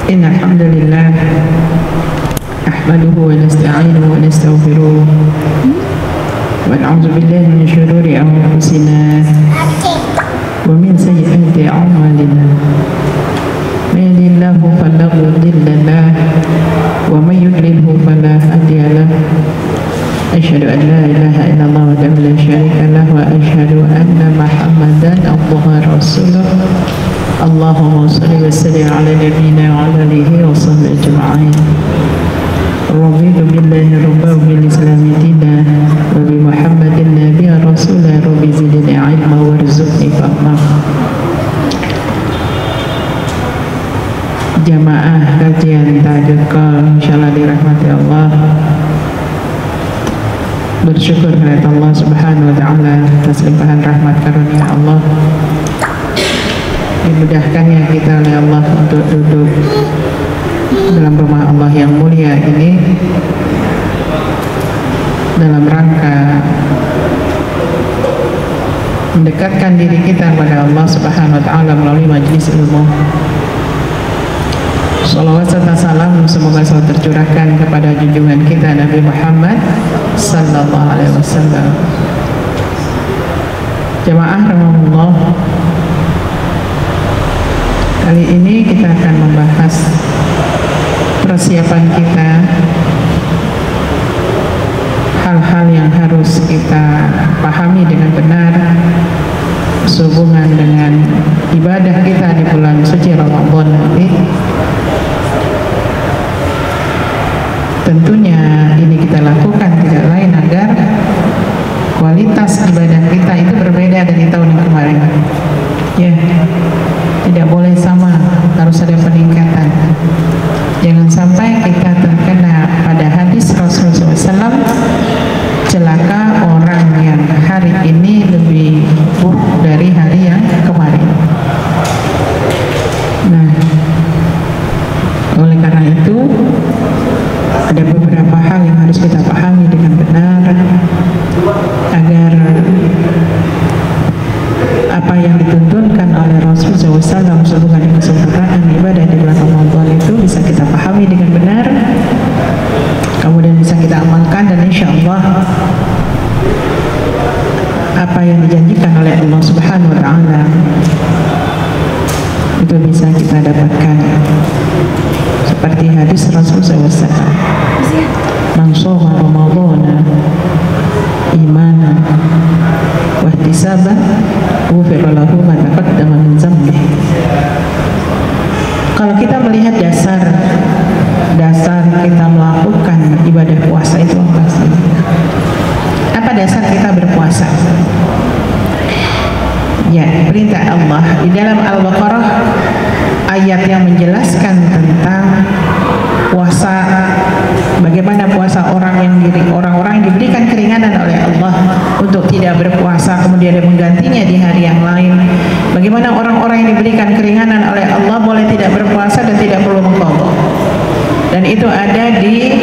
إن الحمد لله نحمده ونستعينه ونستغفره ونعوذ بالله من شرور أنفسنا ومن سيئات أعمالنا من يهده الله فلا مضل له ومن يضلله فلا هادي له أشهد أن لا إله إلا الله وحده لا شريك له وأشهد أن محمدا عبده ورسوله اللهم صل وسلم على نبينا وعلى آله وصحبه أجمعين رضيت بالله ربا وبالإسلام دينا وبمحمد نبيا رسولا رب زدني علما وارزقني فهما. Jamaah kajian Tajuk Qal insyaallah dirahmati Allah, bersyukur kepada Allah Subhanahu wa taala atas limpahan rahmat karunia Allah, dimudahkannya kita oleh Allah untuk duduk dalam rumah Allah yang mulia ini dalam rangka mendekatkan diri kita kepada Allah Subhanahu wa taala melalui majlis ilmu. Salawat serta salam semoga selalu tercurahkan kepada junjungan kita Nabi Muhammad sallallahu alaihi wasallam. Jamaah rahimahullah, kali ini kita akan membahas persiapan kita, hal-hal yang harus kita pahami dengan benar sehubungan dengan ibadah kita di bulan suci Ramadan nanti. Tentunya ini kita lakukan tidak lain agar kualitas ibadah kita itu berbeda dari tahun yang kemarin. Ya, tidak boleh sama, harus ada peningkatan. Jangan sampai kita terkena pada hadis Rasulullah SAW, celaka orang yang hari ini lebih buruk dari hari yang kemarin. Nah, oleh karena itu ada beberapa hal yang harus kita pahami dengan benar agar apa yang dituntunkan oleh Rasulullah SAW sehubungan dengan kesempurnaan ibadah di bulan Ramadan itu bisa kita pahami dengan benar, kemudian bisa kita amalkan, dan insya Allah apa yang dijanjikan oleh Allah Subhanahu wa taala itu bisa kita dapatkan. Seperti hadis Rasulullah SAW, man shoma Ramadhana imanan wa ihtisaban ghufira lahu ma taqaddama min dzambihi. Kalau kita melihat dasar kita melakukan ibadah puasa itu apa sih? Apa dasar kita berpuasa? Ya, perintah Allah di dalam Al-Baqarah, ayat yang menjelaskan tentang puasa, bagaimana puasa orang-orang yang diberikan keringanan oleh Allah untuk tidak berpuasa kemudian dia menggantinya di hari yang lain. Bagaimana orang-orang yang diberikan keringanan oleh Allah boleh tidak berpuasa dan tidak perlu mengqadha. Dan itu ada di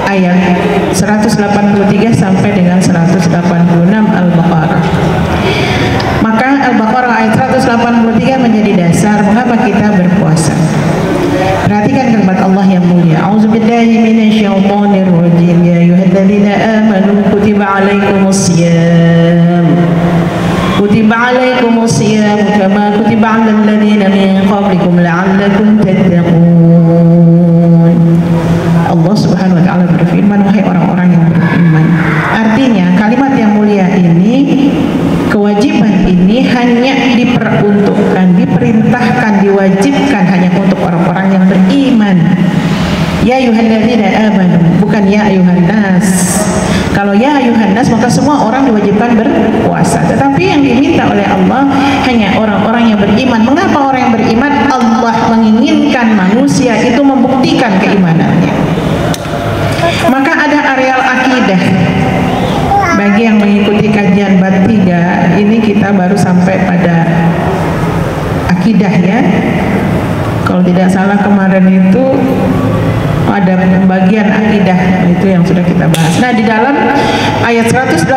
ayat 183 sampai dengan 186 Al-Baqarah. Maka Al-Baqarah ayat 183 menjadi dasar mengapa kita berpuasa. Perhatikan kalimat Allah yang mulia. A'udzubillahi minasyaitonir rajim. Ya ayyuhalladzina amanu kutiba alaikumusiyam. Kutiba alaikumusiyam kama kutiba 'alal ladzina min qablikum la'allakum tattaqun. Allah Subhanahu wa taala berfirman, wahai orang-orang yang beriman. Artinya kalimat yang mulia ini, kewajiban ini hanya diperuntukkan, diperintahkan, diwajibkan hanya untuk orang-orang yang beriman. Ya ayyuhalladzina amanu, bukan ya ayyuhan nas. Kalau ya ayyuhan nas maka semua orang diwajibkan berpuasa. Tetapi yang diminta oleh Allah hanya orang-orang yang beriman. Mengapa orang yang beriman? Allah menginginkan manusia itu membuktikan keimanannya. Maka ada areal akidah. Bagi yang mengikuti kajian bab 3 ini, kita baru sampai pada akidah ya. Kalau tidak salah kemarin itu ada bagian akidah, itu yang sudah kita bahas. Nah, di dalam ayat 183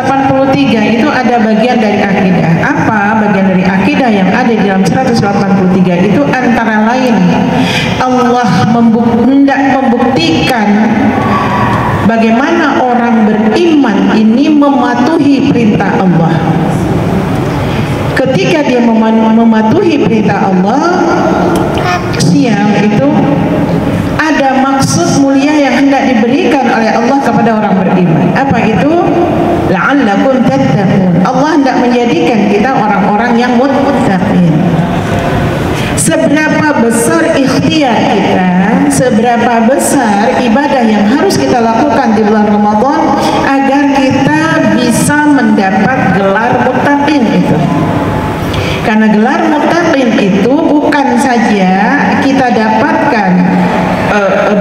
itu ada bagian dari akidah. Apa bagian dari akidah yang ada di dalam 183 itu? Antara lain Allah hendak membuktikan bagaimana orang beriman ini mematuhi perintah Allah. Ketika dia mematuhi perintah Allah, siang itu ada maksud mulia yang hendak diberikan oleh Allah kepada orang beriman. Apa itu? La'allakum tattaqun. Allah hendak menjadikan kita orang-orang yang muttaqin. Seberapa besar ikhtiar kita, seberapa besar ibadah yang harus kita lakukan di bulan Ramadan agar kita bisa mendapat gelar muttaqin itu. Karena gelar muttaqin itu bukan saja kita dapatkan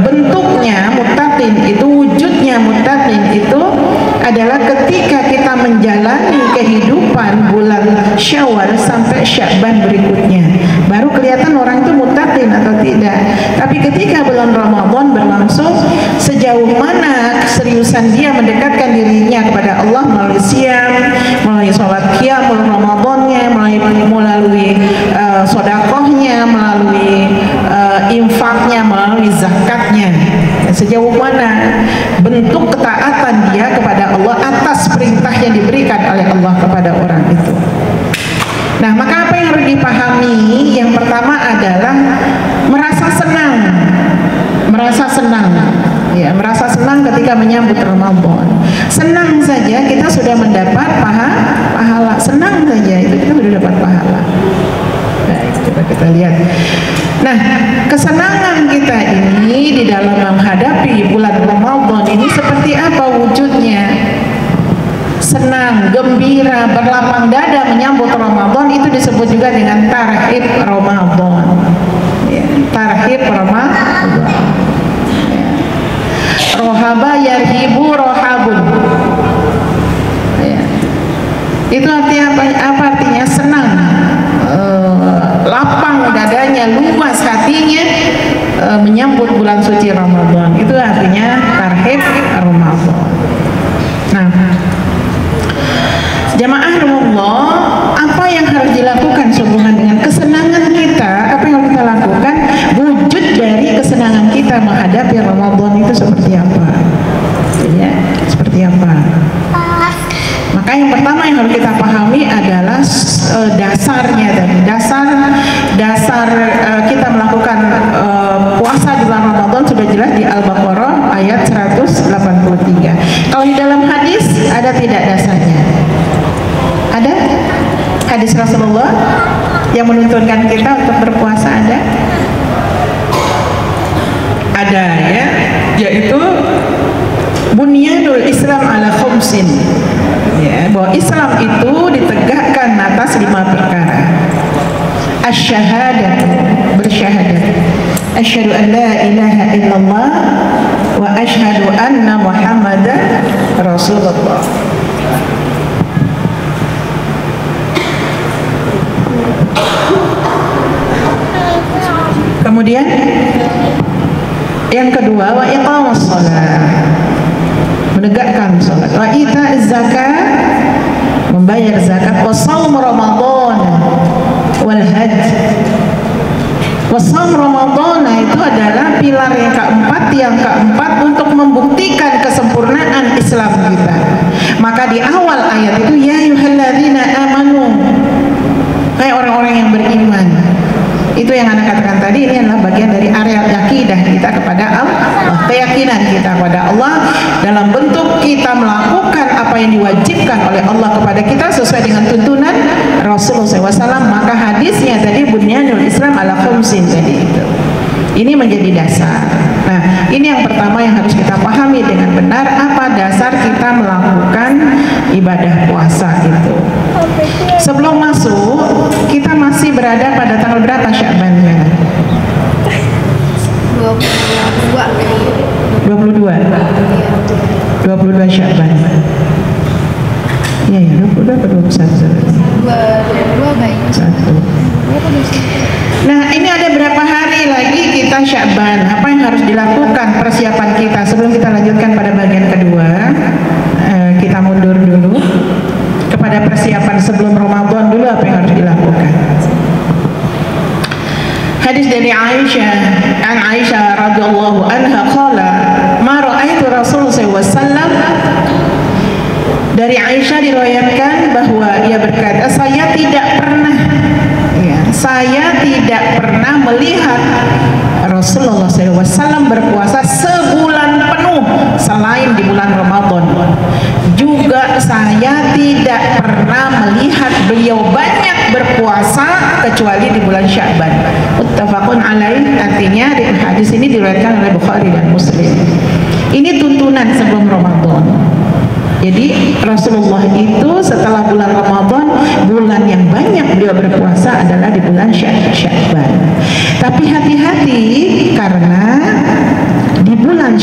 bentuknya muttaqin itu, wujudnya muttaqin itu adalah ketika kita menjalani kehidupan bulan Syawal sampai Sya'ban berikutnya, baru kelihatan orang itu muttaqin atau tidak. Tapi ketika bulan Ramadan berlangsung, sejauh mana keseriusan dia mendekatkan dirinya kepada Allah melalui siam, melalui sholat qiyamul Ramadannya, melalui sodakohnya, melalui infaknya, melalui zakatnya. Sejauh mana bentuk ketaatan dia kepada Allah atas perintah yang diberikan oleh Allah kepada orang itu. Nah, maka apa yang harus dipahami? Yang pertama adalah merasa senang. Ya, merasa senang ketika menyambut Ramadan. Senang saja kita sudah mendapat pahala. Senang saja itu kita sudah dapat pahala. Nah, coba kita lihat. Nah, kesenangan kita ini di dalam menghadapi bulan Ramadan ini seperti apa wujudnya? Senang, gembira, berlapang dada menyambut Ramadan, itu disebut juga dengan tarhib Ramadan. Ya, tarhib Ramadan. Ya. Rohaba yarhibu rohabun. Ya. Itu artinya apa artinya? Senang, lapang dadanya, luas hatinya menyambut bulan suci Ramadan. Itu artinya tarhib Ramadan. Nah, jamaah Allah, apa yang harus dilakukan sehubungan dengan kesenangan kita? Apa yang harus kita lakukan? Wujud dari kesenangan kita menghadapi Ramadan itu seperti apa? Ya, seperti apa? Maka yang pertama yang harus kita pahami adalah dasarnya tadi. Dasar kita melakukan puasa di bulan Ramadan sudah jelas di Al-Baqarah ayat 183. Kalau di dalam hadis ada tidak dasarnya? Ada hadis Rasulullah yang menuntunkan kita untuk berpuasa, ada ya, yaitu bunyanul Islam ala khumsin, ya, bahwa Islam itu ditegakkan atas 5 perkara. Asy-syahadat, bersyahadat, asyhadu an la ilaha illallah wa asyhadu anna Muhammadar Rasulullah. Kemudian yang kedua, wa iqamus shalah, menegakkan salat, wa ita'uz zakat, membayar zakat, wa shaum Ramadan wal hajj. Wa shaum Ramadan itu adalah pilar yang keempat untuk membuktikan kesempurnaan Islam kita. Maka di awal ayat itu, ya ayyuhalladzina amanu, hai orang-orang yang beriman. Itu yang Anda katakan tadi, ini adalah bagian dari area akidah kita kepada Allah, keyakinan kita kepada Allah dalam bentuk kita melakukan apa yang diwajibkan oleh Allah kepada kita sesuai dengan tuntunan Rasulullah SAW. Maka hadisnya tadi bunyanul Islam ala khumsin tadi itu. Ini menjadi dasar. Nah, ini yang pertama yang harus kita pahami dengan benar, apa dasar kita melakukan ibadah puasa itu. Sebelum masuk, kita masih berada pada tanggal berapa Sya'ban ya? 22 Sya'ban. Iya ya, 22 atau 21? 22 baik. 1. Nah, ini ada berapa hari lagi kita Sya'ban? Apa yang harus dilakukan persiapan kita? Sebelum kita lanjutkan pada bagian kedua, kita mundur dulu kepada persiapan sebelum Ramadan dulu, apa yang harus dilakukan. Hadis dari Aisyah, an Aisyah radhiyallahu anha qala ma ra'aitu Rasulullah SAW. Dari Aisyah diriwayatkan bahwa ia berkata, saya tidak pernah melihat Rasulullah SAW berpuasa sebulan penuh selain di bulan Ramadan. Juga saya tidak pernah melihat beliau banyak berpuasa kecuali di bulan Sya'ban. Muttafaqun alaih, artinya hadis ini diriwayatkan oleh Bukhari dan Muslim. Ini tuntunan sebelum Ramadan. Jadi Rasulullah itu setelah bulan Ramadan, bulan yang banyak beliau berpuasa adalah di bulan Sya'ban. Tapi hati-hati, karena di bulan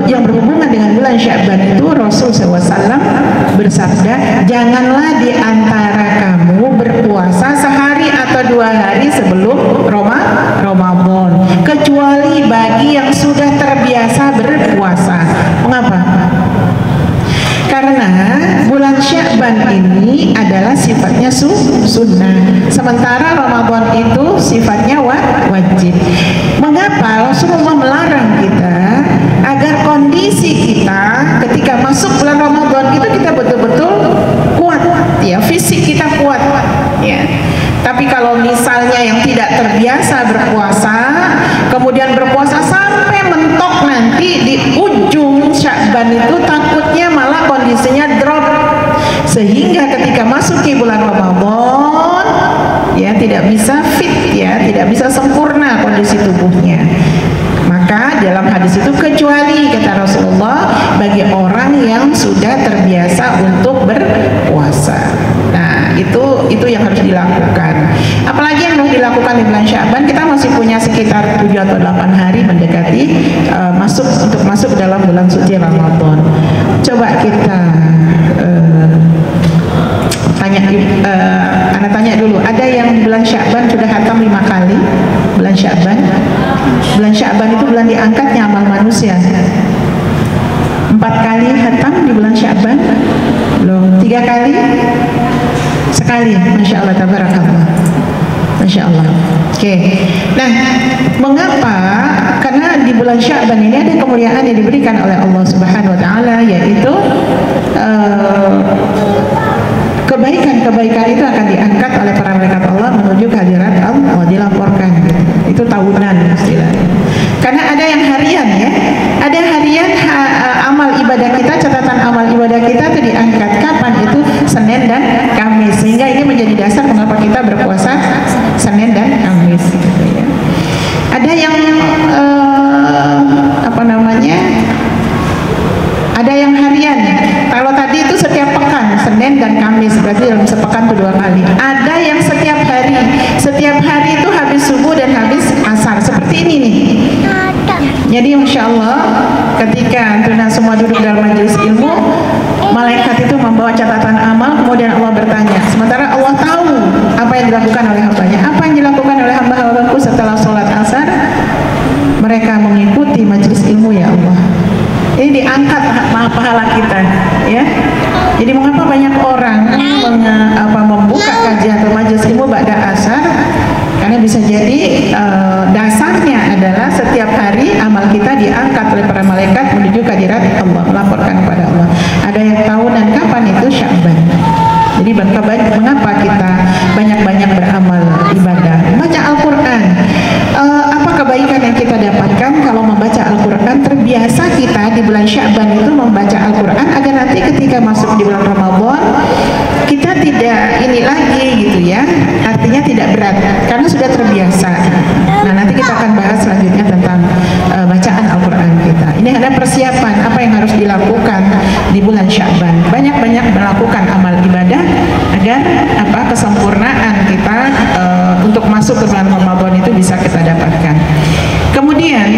yang berhubungan dengan bulan Sya'ban itu Rasul SAW bersabda, janganlah di antara kamu berpuasa sehari atau 2 hari sebelum Ramadan, kecuali bagi yang sudah terbiasa berpuasa. Mengapa? Karena bulan Sya'ban ini adalah sifatnya sunnah, sementara Ramadan itu sifatnya wajib. Mengapa Rasulullah melarang kita agar kondisi kita ketika masuk bulan Ramadan itu kita betul-betul kuat, ya, fisik kita kuat, ya. Tapi kalau misalnya yang tidak terbiasa berpuasa, kemudian berpuasa sampai mentok, nanti di ujung Sya'ban itu takutnya malah kondisinya drop, sehingga ketika masuk ke bulan Ramadan, ya, tidak bisa fit, ya, tidak bisa sempurna kondisi tubuhnya. Maka dalam hadis itu, kecuali kata Rasulullah bagi orang yang sudah terbiasa untuk berpuasa. Nah, itu yang harus dilakukan. Apalagi yang harus dilakukan di bulan Sya'ban, kita masih punya sekitar 7 atau 8 hari mendekati masuk dalam bulan suci Ramadan. Coba kita tanya dulu, ada yang bulan Sya'ban sudah khatam 5 kali? Bulan Sya'ban itu bulan diangkatnya amal manusia. 4 kali khatam di bulan Sya'ban? Belum. 3 kali? Sekali. Masya Allah, tabarakallah. Masya Allah. Oke. Nah, mengapa? Karena di bulan Sya'ban ini ada kemuliaan yang diberikan oleh Allah Subhanahu Wa Taala, yaitu kebaikan itu akan diangkat oleh para malaikat Allah menuju kehadirat Allah, dilaporkan. Itu tahunan istilahnya. Karena ada yang harian, ya. Ada harian amal ibadah kita, catatan amal ibadah kita itu diangkat. Kapan itu? Senin dan Kamis. Sehingga ini menjadi dasar mengapa kita berpuasa Senin dan Kamis, gitu, ya. Ada yang ada yang harian. Kalau tadi itu setiap pekan, Senin dan Kamis, berarti dalam sepekan itu 2 kali. Ada yang setiap hari itu habis subuh dan habis asar, seperti ini nih. Jadi insya Allah ketika antunah semua duduk dalam majelis ilmu, malaikat itu membawa catatan amal, kemudian Allah bertanya. Sementara Allah tahu apa yang dilakukan oleh hambanya. Apa yang dilakukan oleh hamba-hambaku setelah sholat asar? Mereka mengikuti majelis ilmu, ya Allah. Ini diangkat pahala kita, ya. Jadi mengapa banyak orang membuka kajian atau majelis ilmu ba'da asar? Karena bisa jadi dasarnya adalah setiap hari amal kita diangkat oleh para malaikat menuju kehadirat Allah, melaporkan kepada Allah. Ada yang tahu dan kapan itu? Sya'ban. Jadi mengapa kita banyak-banyak beramal ibadah? Baca Al-Quran. Apa kebaikan yang kita dapatkan kalau membaca Al-Quran? Terbiasa kita di bulan Sya'ban itu membaca Al-Quran agar nanti ketika masuk di bulan Ramadan kita tidak ini lagi, gitu, ya. Artinya tidak berat karena sudah terbiasa. Nah, nanti kita akan bahas selanjutnya tentang bacaan Al-Quran kita. Ini ada persiapan apa yang harus dilakukan di bulan Sya'ban. Banyak-banyak melakukan amal ibadah agar kesempurnaan kita untuk masuk ke bulan Ramadan itu bisa kita dapatkan. Kemudian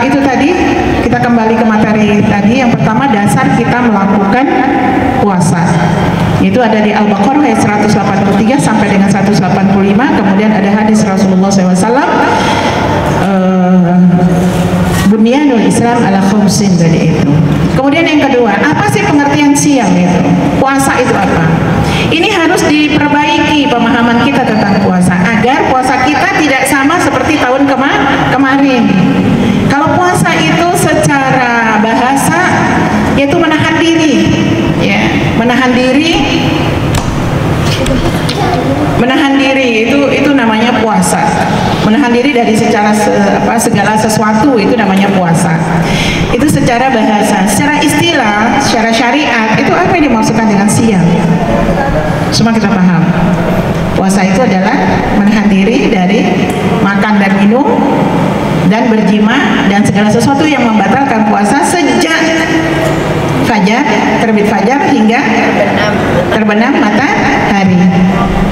itu tadi kita kembali ke materi tadi. Yang pertama, dasar kita melakukan puasa. Itu ada di Al-Baqarah ayat 183 sampai dengan 185. Kemudian ada hadis Rasulullah SAW, bunyanul Islam ala khumsin, tadi itu. Kemudian yang kedua, apa sih pengertian siam itu? Puasa itu apa? Ini harus diperbaiki pemahaman kita tentang puasa agar puasa kita tidak sama seperti tahun kemarin. segala sesuatu, itu namanya puasa. Itu secara bahasa. Secara istilah, secara syariat, itu apa yang dimaksudkan dengan siam? Semua kita paham. Puasa itu adalah menahan diri dari makan dan minum dan berjima dan segala sesuatu yang membatalkan puasa sejak fajar, terbit fajar hingga terbenam matahari.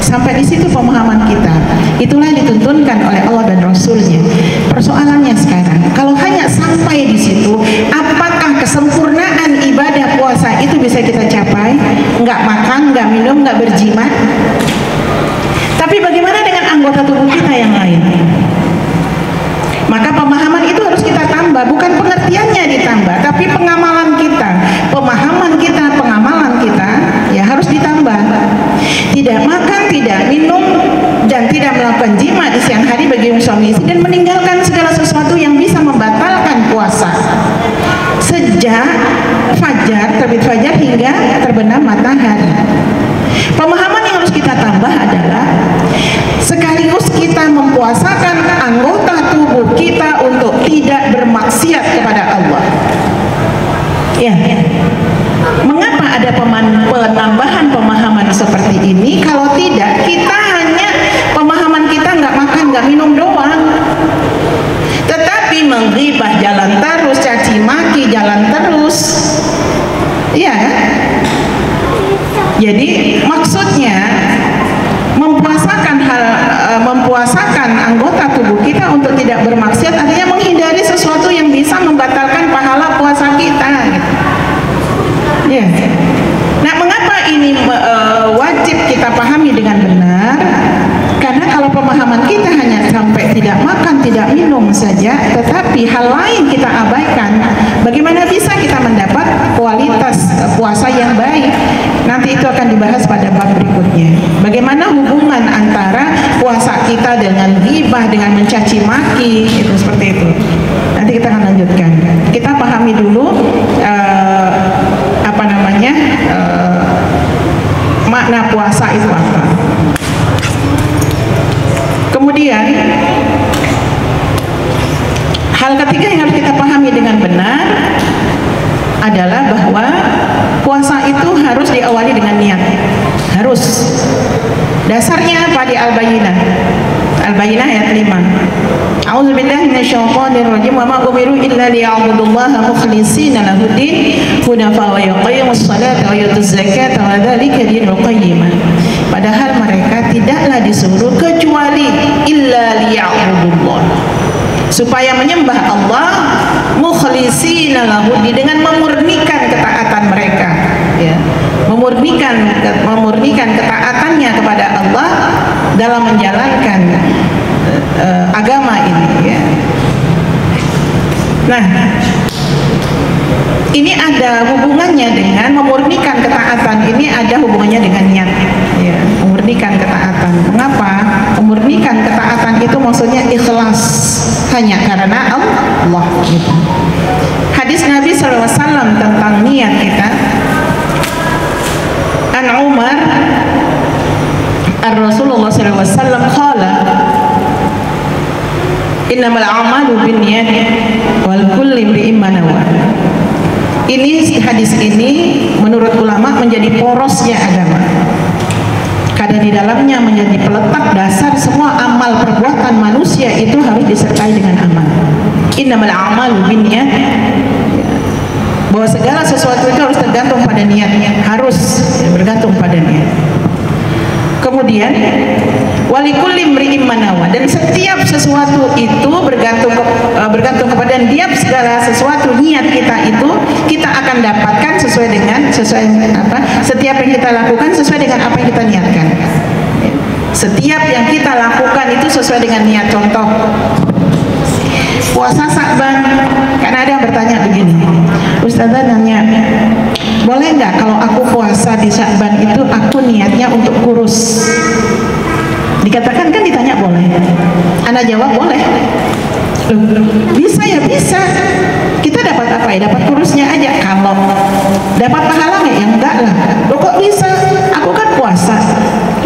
Sampai di situ pemahaman kita. Itulah yang dituntunkan oleh Allah dan Rasulnya. Persoalannya sekarang, kalau hanya sampai di situ, apakah kesempurnaan ibadah puasa itu bisa kita capai? Nggak makan, nggak minum, nggak berjima. Tapi bagaimana dengan anggota tubuh kita yang lain? Maka pemahaman itu harus kita tambah, bukan pengertiannya ditambah, tapi pengamalan kita, pemahaman kita, pengamalan kita ya harus ditambah. Tidak makan, tidak minum, dan tidak melakukan jima di siang hari bagi suami istri, dan meninggalkan segala sesuatu yang bisa membatalkan puasa sejak fajar, terbit fajar hingga terbenam matahari. Pemahaman yang harus kita tambah adalah sekaligus kita mempuasakan anggota tubuh kita untuk tidak bermaksiat kepada Allah. Ya. Mengapa ada penambahan pemahaman seperti ini? Kalau tidak, kita hanya pemahaman kita nggak makan, nggak minum doang. Tetapi menggibah jalan terus, caci maki jalan terus. Iya. Jadi maksudnya mempuasakan anggota tubuh kita untuk tidak bermaksiat, artinya menghindari sesuatu yang bisa membatalkan pahala puasa kita. Ya. Nah, mengapa ini wajib kita pahami dengan benar? Karena kalau pemahaman kita hanya sampai tidak makan, tidak minum saja, tetapi hal lain kita abaikan, bagaimana bisa kita mendapat kualitas puasa yang baik? Nanti itu akan dibahas pada bab berikutnya. Bagaimana hubungan antara puasa kita dengan ghibah, dengan mencaci maki, itu seperti itu. Nanti kita akan lanjutkan. Kita pahami dulu makna puasa itu apa. Kemudian hal ketiga yang harus kita pahami dengan benar adalah bahwa puasa itu harus diawali dengan niat. Harus. Dasarnya apa di Al-Bayyinah? Al-Bayyinah ayat 5. A'udzubillahi minasyaitonirrajim wa ma umiru illa liya'budullaha mukhlishina lahuddin hunafa wa yuqimus salata wa yutuz zakata wa dzalika dinul qayyimah. Padahal mereka tidaklah disuruh kecuali illa liya'budullah, supaya menyembah Allah mukhlishina lahuddin, dengan memurnikan ketaatan mereka, ya. Memurnikan ketaatannya kepada Allah dalam menjalankan agama ini, ya. Nah, ini ada hubungannya dengan memurnikan ketaatan, ini ada hubungannya dengan niat, ya. Memurnikan ketaatan. Mengapa? Memurnikan ketaatan itu maksudnya ikhlas hanya karena Allah, gitu. Hadis Nabi SAW tentang niat kita, an Umar Rasulullah SAW qala innamal a'malu binniyat wal kulli imri'in ma nawa. Ini hadis ini menurut ulama menjadi porosnya agama, karena di dalamnya menjadi peletak dasar semua amal perbuatan manusia itu harus disertai dengan amal. Innamal a'malu binniyat, bahwa segala sesuatu itu harus tergantung pada niatnya, harus bergantung pada niat. Kemudian walikulli imri'in ma nawa, dan setiap sesuatu itu bergantung kepada niat. Segala sesuatu niat kita itu kita akan dapatkan sesuai apa? Setiap yang kita lakukan sesuai dengan apa yang kita niatkan. Setiap yang kita lakukan itu sesuai dengan niat. Contoh, puasa Sa'ban, karena ada yang bertanya begini, Ustazah nanya, boleh nggak kalau aku puasa di Sa'ban itu aku niatnya untuk kurus? Dikatakan kan ditanya boleh. Ana jawab boleh. Bisa ya, bisa. Kita dapat apa ya? Dapat kurusnya aja. Kalau dapat pahala nggak? Ya enggak lah. Loh kok bisa? Aku kan puasa.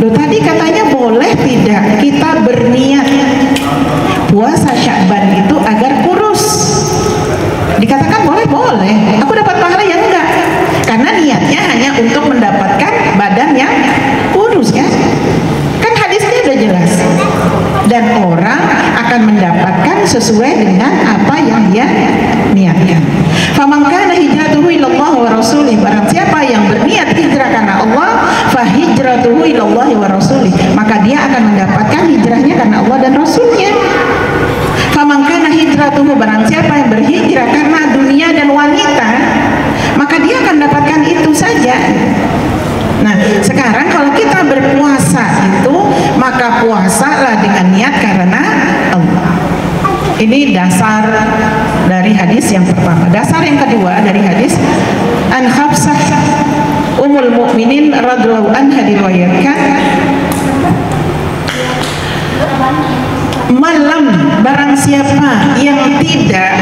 Loh tadi katanya boleh tidak? Kita berniat puasa Sya'ban itu agar kurus. Dikatakan boleh, aku dapat pahala ya enggak, karena niatnya hanya untuk mendapatkan badan yang kurus kan hadisnya udah jelas, dan orang akan mendapatkan sesuai dengan apa yang dia niatkan. Faman kana hijratuhu ilallah wa rasulih, barang siapa yang berniat hijrah karena Allah, fa hijratuhu ilallah wa rasulih, maka dia akan mendapatkan hijrahnya karena Allah dan Rasulnya. Faman kana hijratuhu, barang siapa yang berhijrah karena dunia dan wanita, maka dia akan dapatkan itu saja. Nah, sekarang kalau kita berpuasa itu, maka puasalah dengan niat karena Allah. Ini dasar dari hadis yang pertama. Dasar yang kedua dari hadis An Hafsah Ummul Mukminin radhiyallahu anha diriwayatkan, malam barang siapa yang tidak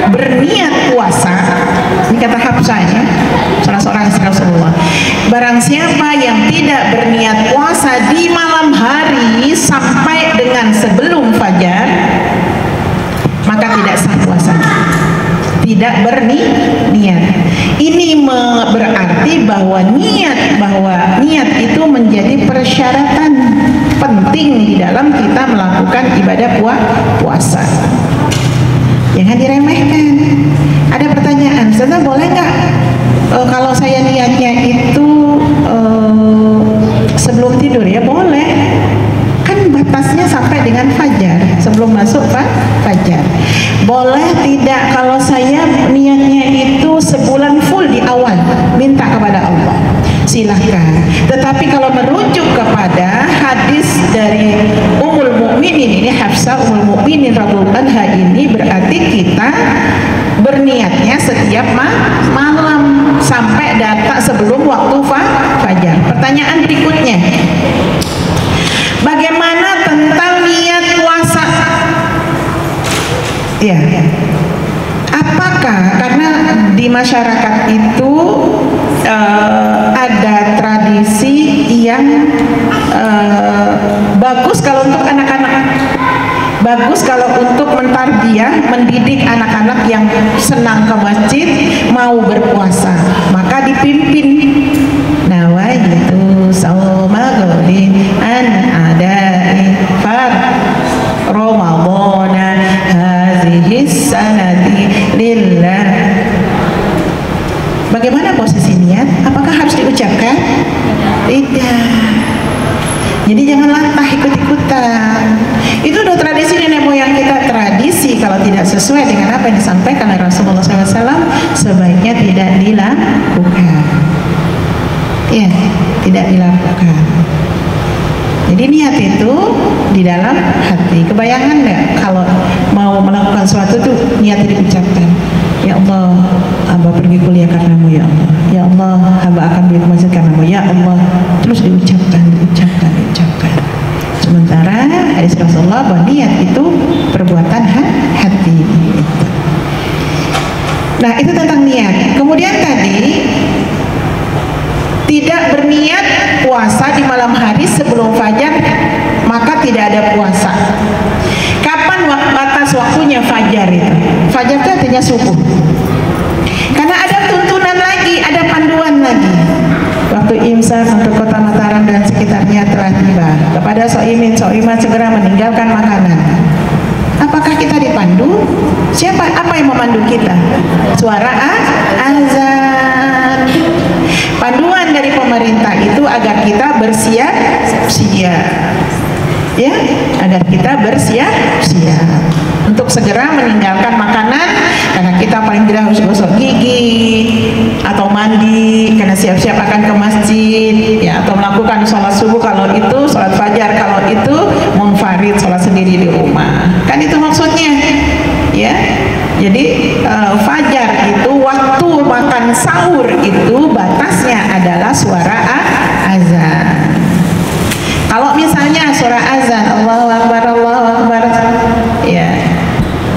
berniat puasa, ini kata Hafsah ya, salah seorang istri Rasulullah, barang siapa yang tidak berniat puasa di malam hari sampai dengan sebelum fajar, maka tidak sah puasanya, tidak berniat. Ini berarti bahwa niat itu menjadi persyaratan penting di dalam kita melakukan ibadah puasa. Jangan diremehkan. Ada pertanyaan, Ustazah boleh nggak kalau saya niatnya itu sebelum tidur? Ya boleh, kan batasnya sampai dengan fajar, sebelum masuk fajar. Boleh tidak kalau saya niatnya itu sebulan full di awal, minta kepada Allah, silahkan. Tetapi kalau merujuk kepada hadis dari Ummul Mukminin ini, Hafsah Ummul Mukminin radhiyallahu anha, ini berarti kita berniatnya setiap malam sampai datang sebelum waktu fajar. Pertanyaan berikutnya, bagaimana tentang niat puasa? Ya, apakah karena di masyarakat itu ada tradisi yang bagus kalau untuk anak-anak, bagus kalau untuk mentarbiyah, mendidik anak-anak yang senang ke masjid, mau berpuasa, maka dipimpin nawaitu shauma ghadin an adai far Ramadana hazihi sanati lillah. Bagaimana posisi niat? Apakah harus diucapkan? Tidak. Jadi jangan latah ikut-ikutan. Itu udah tradisi nenek moyang kita. Tradisi kalau tidak sesuai dengan apa yang disampaikan oleh Rasulullah SAW, sebaiknya tidak dilakukan. Ya, tidak dilakukan. Jadi niat itu di dalam hati. Kebayangan nggak kalau mau melakukan sesuatu tuh niat diucapkan. Ya Allah, hamba pergi kuliah karenamu ya Allah. Ya Allah, hamba akan pergi ke masjid karenamu ya Allah. Terus diucapkan. Sementara hadis Rasulullah bahwa niat itu perbuatan hati. Nah, itu tentang niat. Kemudian tadi tidak berniat puasa di malam hari sebelum fajar, maka tidak ada puasa. Kapan batas waktunya fajar itu? Fajar itu artinya subuh. Karena ada tuntunan lagi, ada panduan lagi. Waktu imsak untuk kota Mataram dan sekitarnya telah tiba. Kepada so'imin, so'imah segera meninggalkan makanan. Apakah kita dipandu? Apa yang memandu kita? Suara azan. Panduan dari pemerintah itu agar kita bersiap-siap, ya, agar kita bersiap-siap untuk segera meninggalkan makanan, karena kita paling tidak harus gosok gigi atau mandi karena siap-siap akan ke masjid, ya, atau melakukan sholat subuh kalau itu, sholat fajar kalau itu, munfarid sholat sendiri di rumah, kan itu maksudnya, ya. Jadi fajar itu waktu makan sahur itu batasnya adalah suara azan. Kalau misalnya suara azan Allahu Akbar, ya,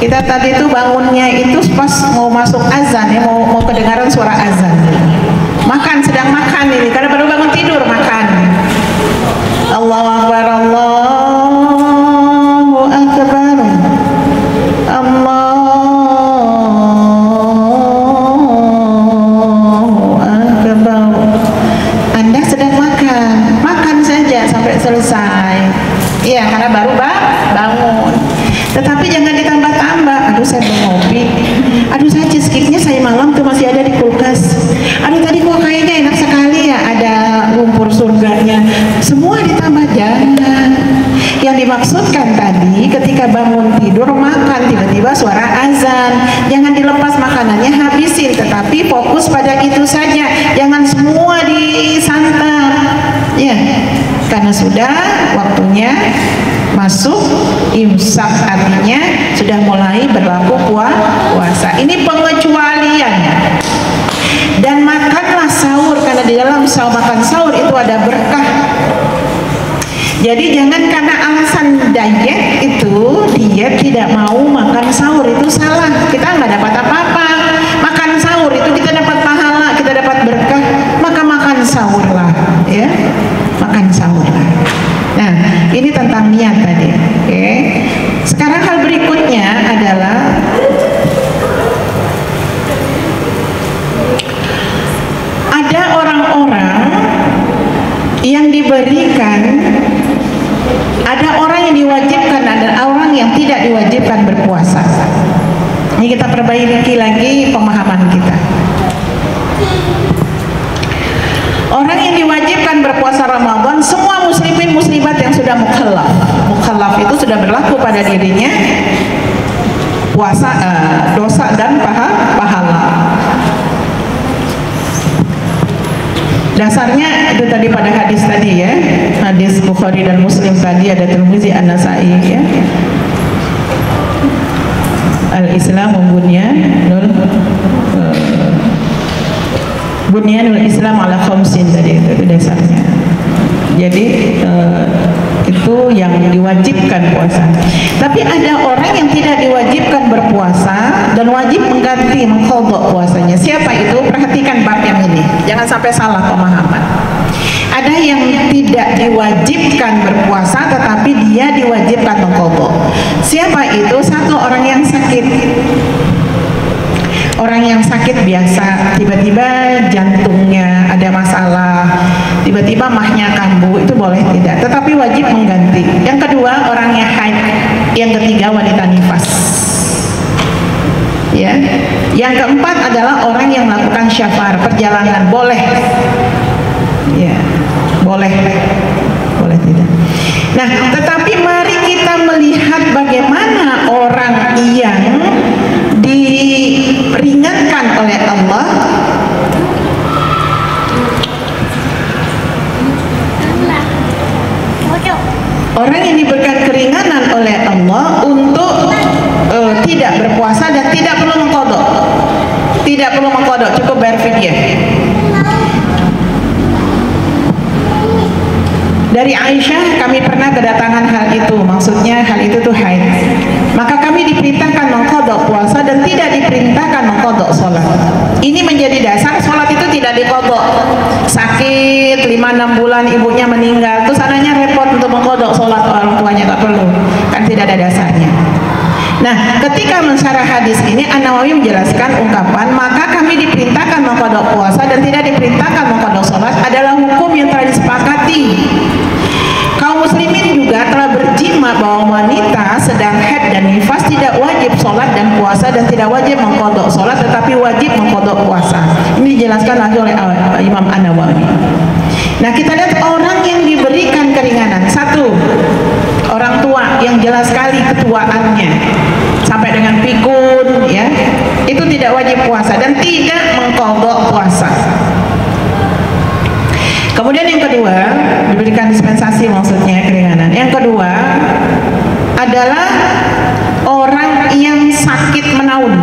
kita tadi itu bangunnya itu pas mau masuk azan, ya, mau kedengaran suara azan. Sedang makan ini, karena baru bangun tidur makan. Allahu Akbar, Allahu Akbar. azan. Jangan dilepas makanannya, habisin, tetapi fokus pada itu saja. Jangan semua disantap. Ya, karena sudah waktunya masuk imsak, artinya sudah mulai berlaku puasa. Ini pengecualian. Dan makanlah sahur, karena di dalam makan sahur itu ada berkah. Jadi jangan karena alasan diet itu, diet tidak mau makan sahur, itu salah. Kita nggak dapat apa-apa. Makan sahur itu kita dapat pahala, kita dapat berkah. Maka makan sahurlah, ya, makan sahurlah. Nah, ini tentang niat tadi. Oke. Sekarang hal berikutnya adalah ada orang-orang yang diberikan, ada orang yang diwajibkan, ada orang yang tidak diwajibkan berpuasa. Ini kita perbaiki lagi pemahaman kita. Orang yang diwajibkan berpuasa Ramadan, semua muslimin muslimat yang sudah mukallaf. Mukallaf itu sudah berlaku pada dirinya puasa, dosa dan pahala. Dasarnya itu tadi pada hadis tadi, ya, hadis Bukhari dan Muslim tadi, ada Tirmizi, An-Nasa'i, ya. Al-Islamu bunyanul Islam ala khamsin, tadi itu dasarnya. Jadi itu yang diwajibkan puasa. Tapi ada orang yang tidak diwajibkan berpuasa dan wajib mengganti, mengqadha puasanya. Siapa itu? Perhatikan bab yang ini, jangan sampai salah pemahaman. Ada yang tidak diwajibkan berpuasa tetapi dia diwajibkan mengqadha. Siapa itu? Satu, orang yang sakit. Orang yang sakit biasa, tiba-tiba jantungnya ada masalah, tiba-tiba mahnya kambuh, itu boleh tidak, tetapi wajib mengganti. Yang kedua, orang yang haid. Yang ketiga, wanita nifas. Ya. Yang keempat adalah orang yang melakukan syafar, perjalanan, boleh. Ya, boleh tidak. Nah, tetapi mari kita melihat bagaimana orang yang diperingatkan oleh Allah, orang yang diberikan keringanan oleh Allah untuk tidak berpuasa dan tidak perlu mengqadha. Tidak perlu mengqadha, cukup bayar fidyah. Dari Aisyah, kami pernah kedatangan hal itu, maksudnya hal itu tuh haid. Maka kami diperintahkan mengqadha puasa dan tidak diperintahkan mengqadha sholat. Ini menjadi dasar sholat itu tidak diqadha. Sakit 5-6 bulan ibunya meninggal, terus anaknya repot untuk mengqadha sholat, orang tuanya tak perlu, kan tidak ada dasarnya. Nah, ketika mensyarah hadis ini, An-Nawawi menjelaskan ungkapan maka kami diperintahkan mengqadha puasa dan tidak diperintahkan mengqadha sholat adalah hukum yang telah disepakati. Kaum muslimin juga telah berjima bahwa wanita sedang haid dan nifas tidak wajib sholat dan puasa dan tidak wajib mengqadha sholat tetapi wajib mengqadha puasa. Ini dijelaskan lagi oleh Imam An-Nawawi. Nah, kita lihat orang yang diberikan keringanan. Satu, orang tua yang jelas sekali ketuaannya sampai dengan pikun, ya, itu tidak wajib puasa dan tidak mengqadha puasa. Kemudian yang kedua, diberikan dispensasi, maksudnya keringanan. Yang kedua adalah orang yang sakit menaun,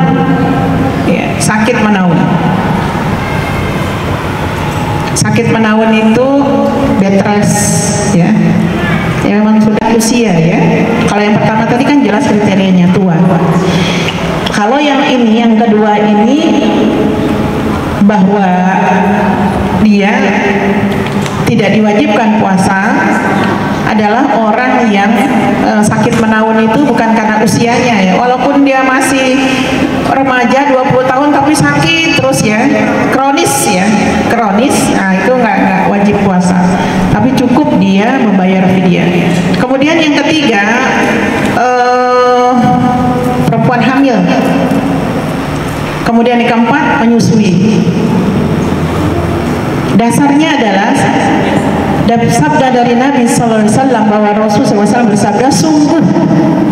ya, sakit menaun. Sakit menaun itu bed rest, ya. Ya memang sudah usia, ya. Kalau yang pertama tadi kan jelas kriterianya tua. Kalau yang ini, yang kedua ini, bahwa dia tidak diwajibkan puasa adalah orang yang sakit menaun itu bukan karena usianya, ya, walaupun dia masih remaja 20 tahun tapi sakit terus, ya, kronis, ya, kronis. Nah, itu nggak wajib puasa, tapi cukup dia membayar fidyah. Kemudian yang ketiga, perempuan hamil. Kemudian yang keempat, menyusui. Dasarnya Dan sabda dari Nabi sallallahu alaihi wasallam bahwa Rasul sallallahu alaihi wasallam bersabda, sungguh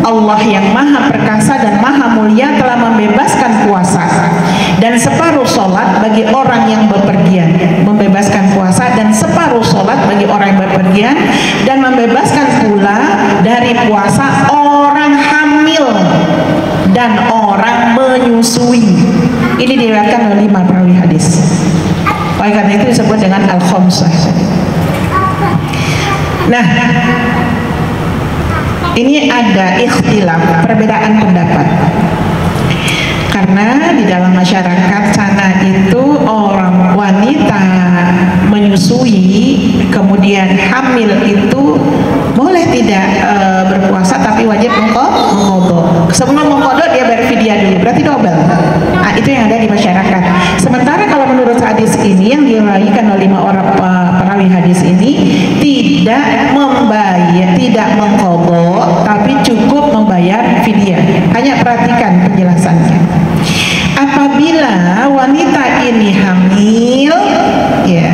Allah yang maha perkasa dan maha mulia telah membebaskan puasa dan separuh sholat bagi orang yang bepergian, membebaskan puasa dan separuh sholat bagi orang yang bepergian, dan membebaskan pula dari puasa orang hamil dan orang menyusui. Ini diriwayatkan oleh 5 perawi hadis. Oleh karena itu disebut dengan al-khamsah. Nah, ini ada ikhtilaf, perbedaan pendapat. Karena di dalam masyarakat sana itu orang wanita menyusui kemudian hamil itu boleh tidak berpuasa, tapi wajib mengqadha. Sebelum mengqadha dia berfidyah dulu, berarti double. Nah, itu yang ada di masyarakat. Sementara kalau menurut hadis ini yang diriwayatkan oleh 5 orang perawi hadis ini, tidak membayar, tidak mengqadha, tapi cukup membayar fidyah. Hanya perhatikan penjelasannya. Apabila wanita ini hamil, ya,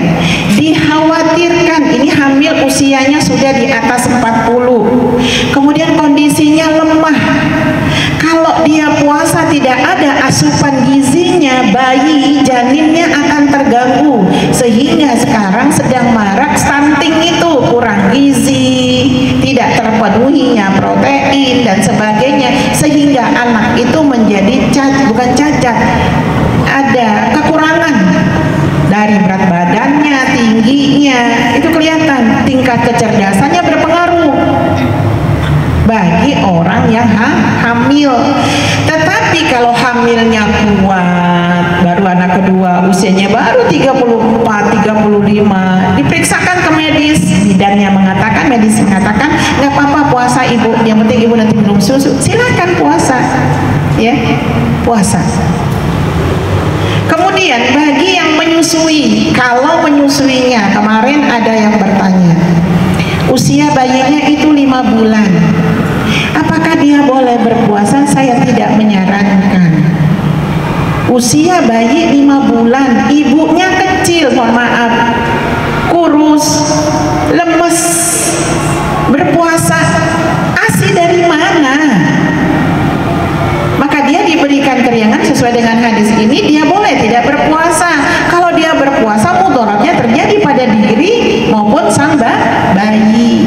dikhawatirkan ini hamil usianya sudah di atas 40, kemudian kondisinya lemah. Kalau dia puasa tidak ada asupan gizinya, bayi janinnya akan terganggu, sehingga sekarang sedang marak stunting, itu kurang gizi, tidak terpenuhinya protein dan sebagainya, sehingga anak itu menjadi bukan cacat, ada kekurangan dari berat badannya, tingginya, itu kelihatan. Tingkat kecerdasannya berpengaruh bagi orang yang hamil. Tetapi kalau hamilnya kuat, baru anak kedua, usianya baru 34, 35, diperiksakan ke medis, bidannya mengatakan, medis mengatakan nggak apa-apa puasa ibu, yang penting ibu nanti minum susu, silakan puasa, ya, puasa. Kemudian bagi yang menyusui, kalau menyusuinya, kemarin ada yang bertanya, usia bayinya itu 5 bulan, apakah dia boleh berpuasa? Saya tidak menyarankan. Usia bayi 5 bulan, ibunya kecil, mohon maaf, kurus, lemes, berpuasa, ASI dari mana? Maka dia diberikan keringanan sesuai dengan hadis ini, dia boleh tidak berpuasa. Kalau dia berpuasa, mudaratnya terjadi pada diri maupun sang bayi.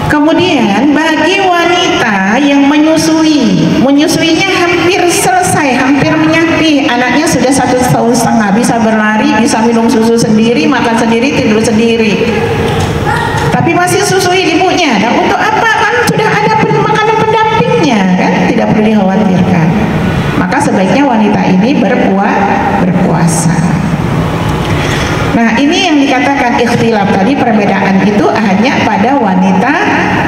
Kemudian bagi wanita yang menyusuinya hampir selesai, hampir menyapih, anaknya sudah 1,5 tahun, bisa berlari, bisa minum susu sendiri, makan sendiri, tidur sendiri, tapi masih susui ibunya. Dan untuk apa? Kan sudah ada makanan pendampingnya, kan tidak perlu dikhawatirkan. Maka sebaiknya wanita ini berpuasa. Nah, ini yang dikatakan ikhtilaf tadi, perbedaan itu hanya pada wanita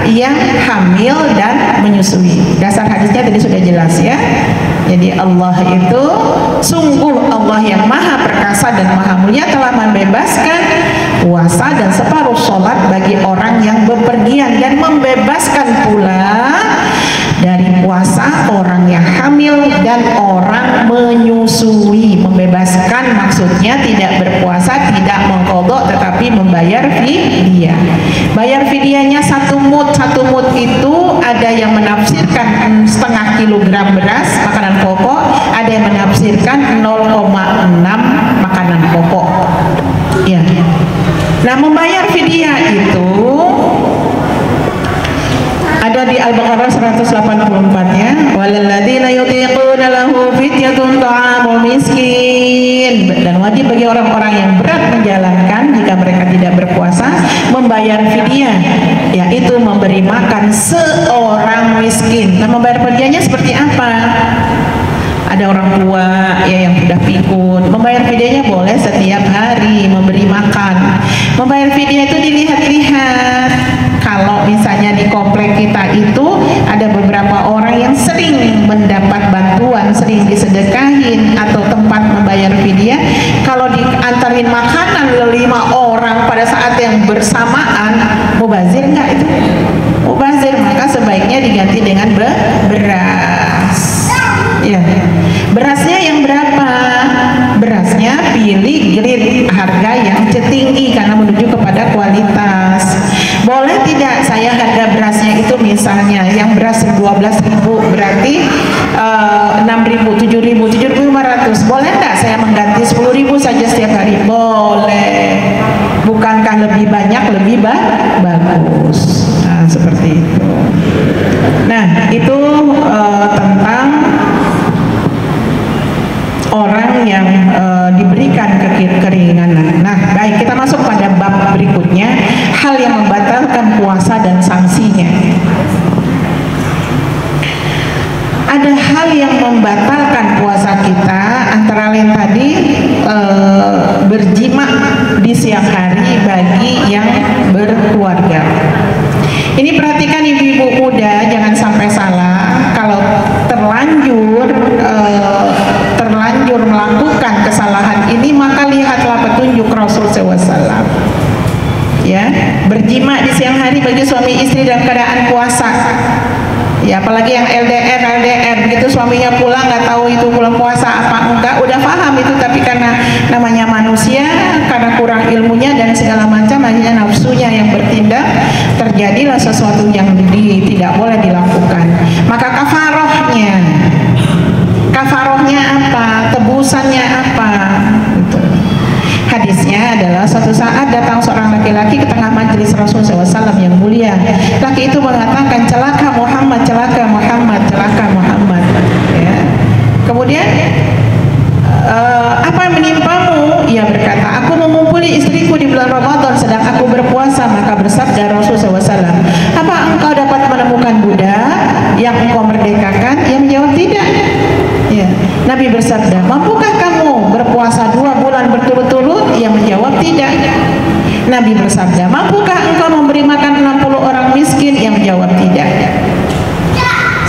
yang hamil dan menyusui. Dasar hadisnya tadi sudah jelas, ya. Jadi Allah itu, sungguh Allah yang maha perkasa dan maha mulia telah membebaskan puasa dan separuh sholat bagi orang yang bepergian, dan membebaskan pula dari puasa orang yang hamil dan orang menyusui. Membebaskan maksudnya tidak berpuasa, tidak mengqadha, tetapi membayar fidyah. Bayar fidyahnya 1 mud. 1 mud itu ada yang menafsirkan setengah kilogram beras makanan pokok, ada yang menafsirkan 0,6 makanan pokok, ya. Nah, membayar fidyah itu ada di Al-Baqarah 184-nya, walalladzina yutiquna lahu fidyatun ta'amul miskin, dan wajib bagi orang-orang yang berat menjalankan jika mereka tidak berpuasa membayar fidyah, yaitu memberi makan seorang miskin. Nah, membayar fidyahnya seperti apa? Ada orang tua, ya, yang sudah pikun, membayar fidyahnya boleh setiap hari memberi makan. Membayar fidyah itu dilihat-lihat. Kalau misalnya di komplek kita itu ada beberapa orang yang sering mendapat bantuan, sering disedekahin atau tempat membayar fidyah, kalau diantarin makanan 5 orang pada saat yang bersamaan, mubazir nggak itu? Mubazir, maka sebaiknya diganti dengan beras. Ya, berasnya yang berapa? Berasnya pilih grade harga yang tinggi. ada hal yang membatalkan puasa kita, antara lain tadi berjima di siang hari bagi yang berkeluarga. Ini perhatikan ibu-ibu muda, jangan sampai salah. Kalau terlanjur melakukan kesalahan ini, maka lihatlah petunjuk Rasul SAW. Ya, berjima di siang hari bagi suami istri dalam keadaan puasa. Ya, apalagi yang LDR begitu suaminya pulang nggak tahu itu pulang puasa apa enggak, udah paham itu, tapi karena namanya manusia, karena kurang ilmunya dan segala macam, akhirnya nafsunya yang bertindak, terjadilah sesuatu yang tidak boleh dilakukan. Maka kafarohnya apa? Tebusannya apa? Gitu. Hadisnya adalah suatu saat datang seorang laki-laki ke tengah majelis Rasulullah SAW yang mulia. Laki itu mengatakan, celaka Muhammad, celaka Muhammad, celaka Muhammad. Ya. Kemudian apa yang menimpamu? Ia berkata, aku mengumpuli istriku di bulan Ramadan sedang aku berpuasa. Maka bersabda Rasulullah SAW, apa engkau dapat menemukan budak yang engkau merdekakan? Ia menjawab, tidak. Ya. Nabi bersabda, mampukah kamu berpuasa 2 bulan berturut-turut? Ia menjawab, tidak. Nabi bersabda, mampukah engkau memberi makan 60 orang miskin? Ia menjawab, tidak.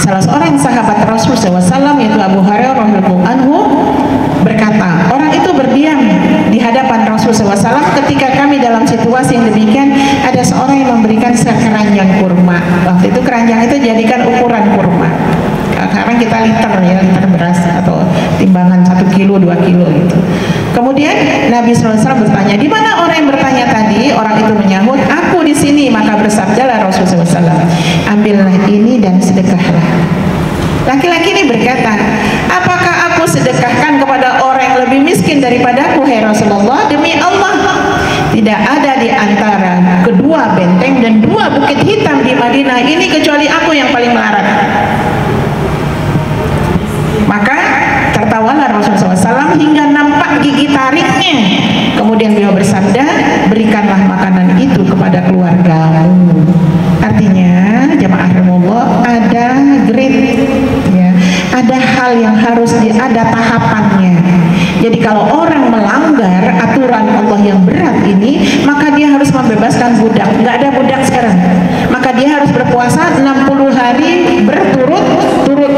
Salah seorang sahabat Rasul SAW, yaitu Abu Hurairah radhiyallahu anhu, berkata, orang itu berdiam di hadapan Rasul SAW ketika kami dalam situasi yang demikian. Ada seorang yang memberikan sekeranjang kurma. Waktu itu keranjang itu jadikan ukuran kurma. Sekarang kita liter beras atau timbangan 1 kilo 2 kilo gitu. Kemudian Nabi SAW bertanya, di mana orang yang bertanya tadi? Orang itu menyahut, aku di sini. Maka bersabdalah Rasulullah SAW, ambillah ini dan sedekahlah. Laki-laki ini berkata, apakah aku sedekahkan kepada orang yang lebih miskin daripadaku, hai Rasulullah? Demi Allah, tidak ada di antara kedua benteng dan 2 bukit hitam di Madinah ini kecuali aku yang paling melarat. Maka tertawalah Rasulullah SAW hingga nampak gigi tariknya. Kemudian beliau bersabda, berikanlah makanan itu kepada keluargamu. Artinya jamaah rahimahullah, ada grade, ya, ada hal yang harus ada tahapannya. Jadi kalau orang melanggar aturan Allah yang berat ini, maka dia harus membebaskan budak. Nggak ada budak sekarang, maka dia harus berpuasa 60 hari berturut-turut,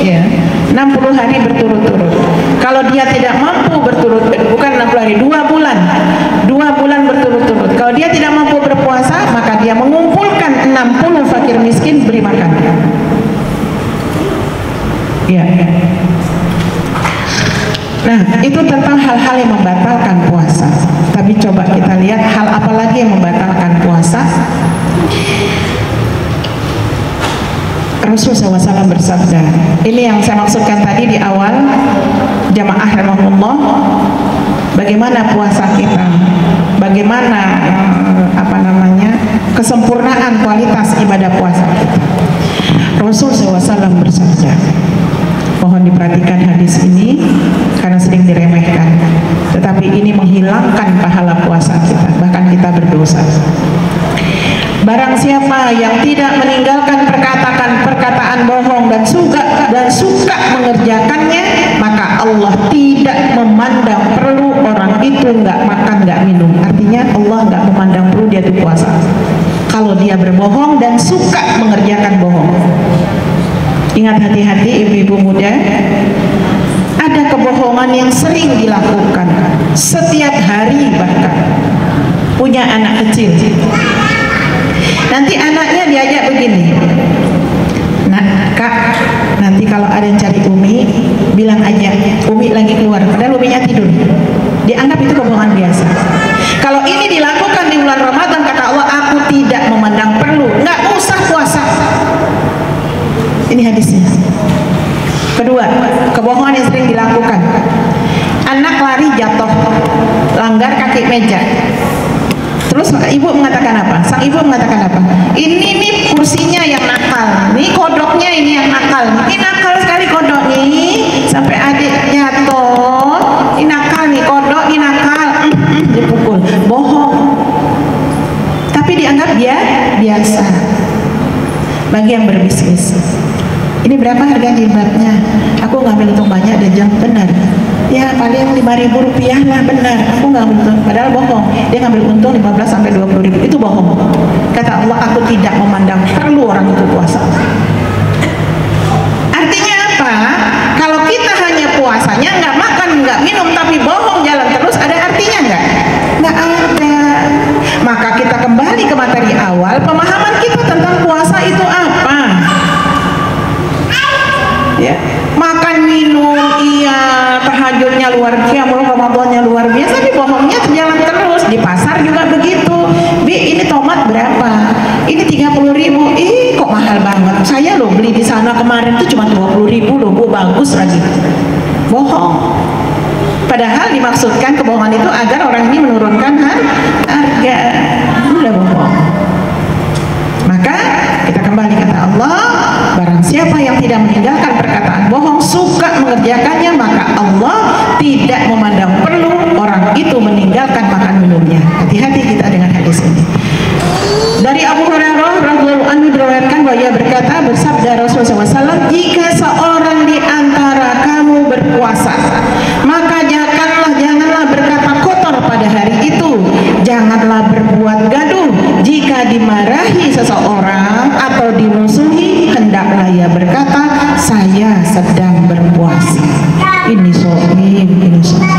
ya, 60 hari berturut-turut. Kalau dia tidak mampu bukan 60 hari, 2 bulan berturut-turut. Kalau dia tidak mampu berpuasa, maka dia mengumpulkan 60 fakir miskin, beri makan. Ya. Nah, itu tentang hal-hal yang membatalkan puasa. Tapi coba kita lihat hal apa lagi yang membatalkan puasa. Rasulullah SAW bersabda, ini yang saya maksudkan tadi di awal, jamaah rahimahullah, bagaimana puasa kita, bagaimana kesempurnaan kualitas ibadah puasa kita. Rasulullah SAW bersabda, mohon diperhatikan hadis ini karena sering diremehkan, tetapi ini menghilangkan pahala puasa kita, bahkan kita berdosa. Barang siapa yang tidak meninggalkan perkataan bohong dan suka mengerjakannya, maka Allah tidak memandang perlu orang itu nggak makan nggak minum. Artinya Allah nggak memandang perlu dia itu puasa kalau dia berbohong dan suka mengerjakan bohong. Ingat, hati-hati ibu-ibu muda, ada kebohongan yang sering dilakukan setiap hari, bahkan punya anak kecil. Nanti anaknya diajak begini, nak, kak, nanti kalau ada yang cari Umi, bilang aja Umi lagi keluar, padahal Uminya tidur. Dianggap itu kebohongan biasa. Kalau ini dilakukan di bulan Ramadan, kata Allah, aku tidak memandang perlu, nggak usah puasa. Ini hadisnya. Kedua, kebohongan yang sering dilakukan, anak lari jatuh, langgar kaki meja. Terus ibu mengatakan apa? Sang ibu mengatakan apa? Ini nih kursinya yang nakal, nih kodoknya ini yang nakal. Ini nakal sekali kodok nih, sampai adik jatuh. Ini nakal nih kodok, ini nakal. Dipukul, bohong. Tapi dianggap dia biasa. Bagi yang berbisnis, ini berarti berapa harga jilbabnya? Aku ngambil untung banyak deh, Jeng. Benar. Ya paling 5.000 rupiah lah, benar. Aku nggak ambil untung, padahal bohong. Dia ngambil untung 15 sampai 20 ribu, itu bohong. Kata Allah, aku tidak memandang perlu orang itu puasa. Artinya apa? Kalau kita hanya puasanya nggak makan, nggak minum, tapi bohong jalan terus, ada artinya nggak? Nggak ada. Maka kita kembali ke materi awal, pemahaman kita tentang puasa itu apa? Ya, makan minum iya, tahajudnya luar biasa, Ramadannya luar biasa, tapi bohongnya jalan terus. Di pasar juga begitu. Bi, ini tomat berapa? Ini 30.000. Ih, kok mahal banget. Saya loh beli di sana kemarin tuh cuma 20.000 loh, Bu, bagus lagi. Bohong. Padahal dimaksudkan kebohongan itu agar orang ini menurunkan harga. Udah bohong. Maka kita kembali kata Allah, barang siapa yang tidak meninggalkan perkataan bohong, suka mengerjakannya, maka Allah tidak memandang perlu orang itu meninggalkan makan minumnya. Hati-hati kita dengan hadis ini. Dari Abu Hurairah radhiyallahu anhu diriwayatkan bahwa ia berkata, bersabda Rasulullah SAW, jika seorang di antara kamu berpuasa, maka janganlah berkata kotor pada hari itu, janganlah berbuat gaduh. Jika dimarahi seseorang atau dimusuhi, hendaklah ia berkata, saya sedang berpuasa. Ini sohib, ini sohib.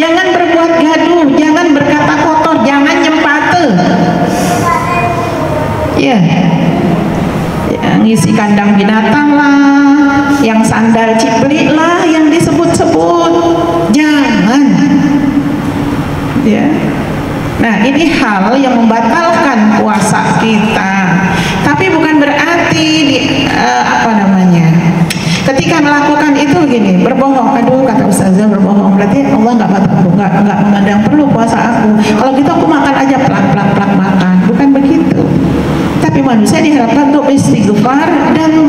Jangan berbuat gaduh, jangan berkata kotor, jangan nyempate. Ya, yang ngisi kandang binatang lah, yang sandal ciplik lah, yang disebut-sebut, jangan. Ya. Nah, ini hal yang membatalkan puasa kita. Tapi bukan berarti ketika melakukan itu gini, berbohong. Aduh, kata Ustazah, berbohong berarti Allah nggak memandang perlu puasa aku. Kalau gitu aku makan aja, plak makan. Bukan begitu. Tapi manusia diharapkan untuk istighfar dan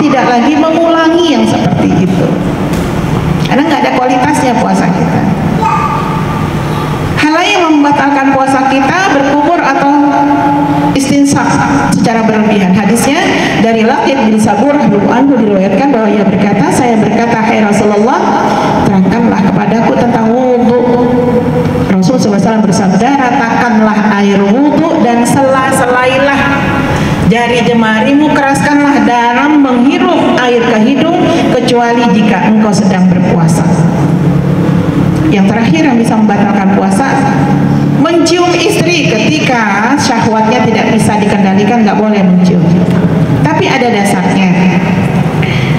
tidak lagi mengulangi yang seperti itu. Karena nggak ada kualitasnya puasa kita. Hal lain yang membatalkan puasa kita, berkumur atau istinsak secara berlebihan. Hadisnya dari Laqit bin Sabur radhiyallahu anhu diriwayatkan bahwa ia berkata, saya berkata, hai Rasulullah, terangkanlah kepadaku tentang wudhu. Rasulullah SAW bersabda, ratakanlah air wudhu dan sela-selailah jari jemarimu, keraskanlah dalam menghirup air ke hidung, kecuali jika engkau sedang berpuasa. Yang terakhir yang bisa membatalkan puasa, mencium istri ketika syahwatnya tidak bisa dikendalikan, nggak boleh mencium. Tapi ada dasarnya.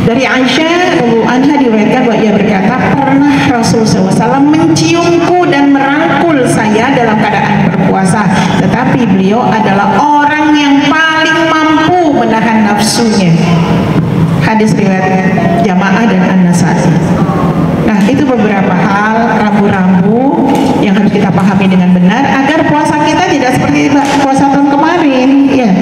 Dari Aisyah radhiyallahu anha diriwayatkan bahwa ia berkata, pernah Rasulullah SAW menciumku dan merangkul saya dalam keadaan berpuasa, tetapi beliau adalah orang yang paling mampu menahan nafsunya. Hadis riwayat Jamaah dan An-Nasa'i. Nah, itu beberapa hal rambu-rambu yang harus kita pahami dengan benar agar puasa kita tidak seperti puasa tahun kemarin. Ya,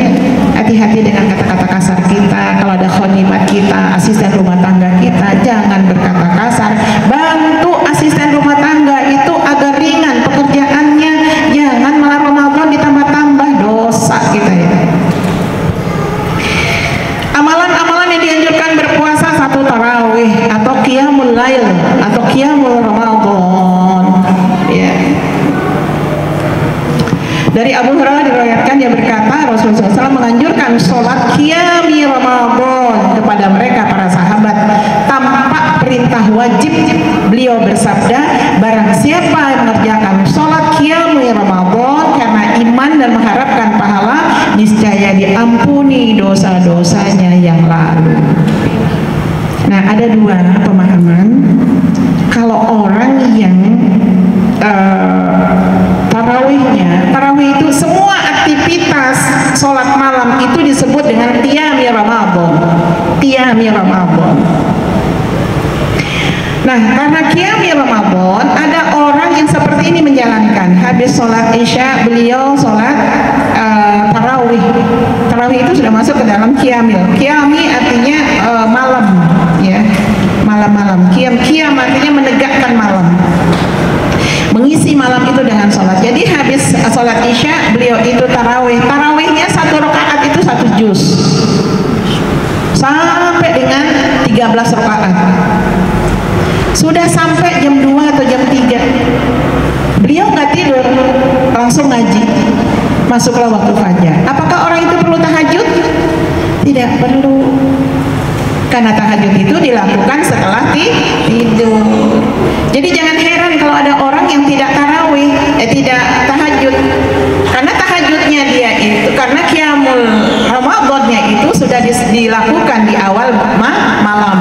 hati-hati dengan kata-kata kasar kita. Kalau ada khonimat kita, asisten rumah tangga kita, jangan berkata kasar. Bantu asisten rumah tangga itu agar ringan pekerjaannya. Jangan malah Ramadan ditambah-tambah dosa kita ya. Amalan-amalan yang dianjurkan berpuasa, satu tarawih atau qiyamul lail atau qiyamul Ramadan. Ya. Dari Abu Hurairah diriwayatkan, dia berkata, Rasulullah SAW menganjurkan sholat qiyami Ramadan kepada mereka para sahabat tanpa perintah wajib. Beliau bersabda, barang siapa yang mengerjakan sholat qiyami Ramadan karena iman dan mengharapkan pahala, niscaya diampuni dosa-dosanya yang lalu. Nah, ada dua pemahaman. Kalau orang yang tarawih itu semua aktivitas sholat malam itu disebut dengan qiyami Ramadan. Qiyami Ramadan. Nah, karena qiyami Ramadan, ada orang yang seperti ini menjalankan. Habis sholat isya, beliau sholat tarawih. Tarawih itu sudah masuk ke dalam qiyamil. Qiyami artinya malam, ya, malam-malam. Qiyam artinya menegakkan malam, mengisi malam itu dengan sholat. Jadi habis sholat isya, beliau itu tarawih. Tarawihnya 1 rakaat itu 1 juz sampai 13 rakaat. Sudah sampai jam 2 atau jam 3, beliau nggak tidur, langsung ngaji. Masuklah waktu fajar. Apakah orang itu perlu tahajud? Tidak perlu, karena tahajud itu dilakukan setelah tidur. Jadi jangan heran kalau ada orang yang tidak tarawih, tidak tahajud, karena tahajudnya dia itu, karena qiyamul Ramadannya itu sudah dilakukan di awal malam.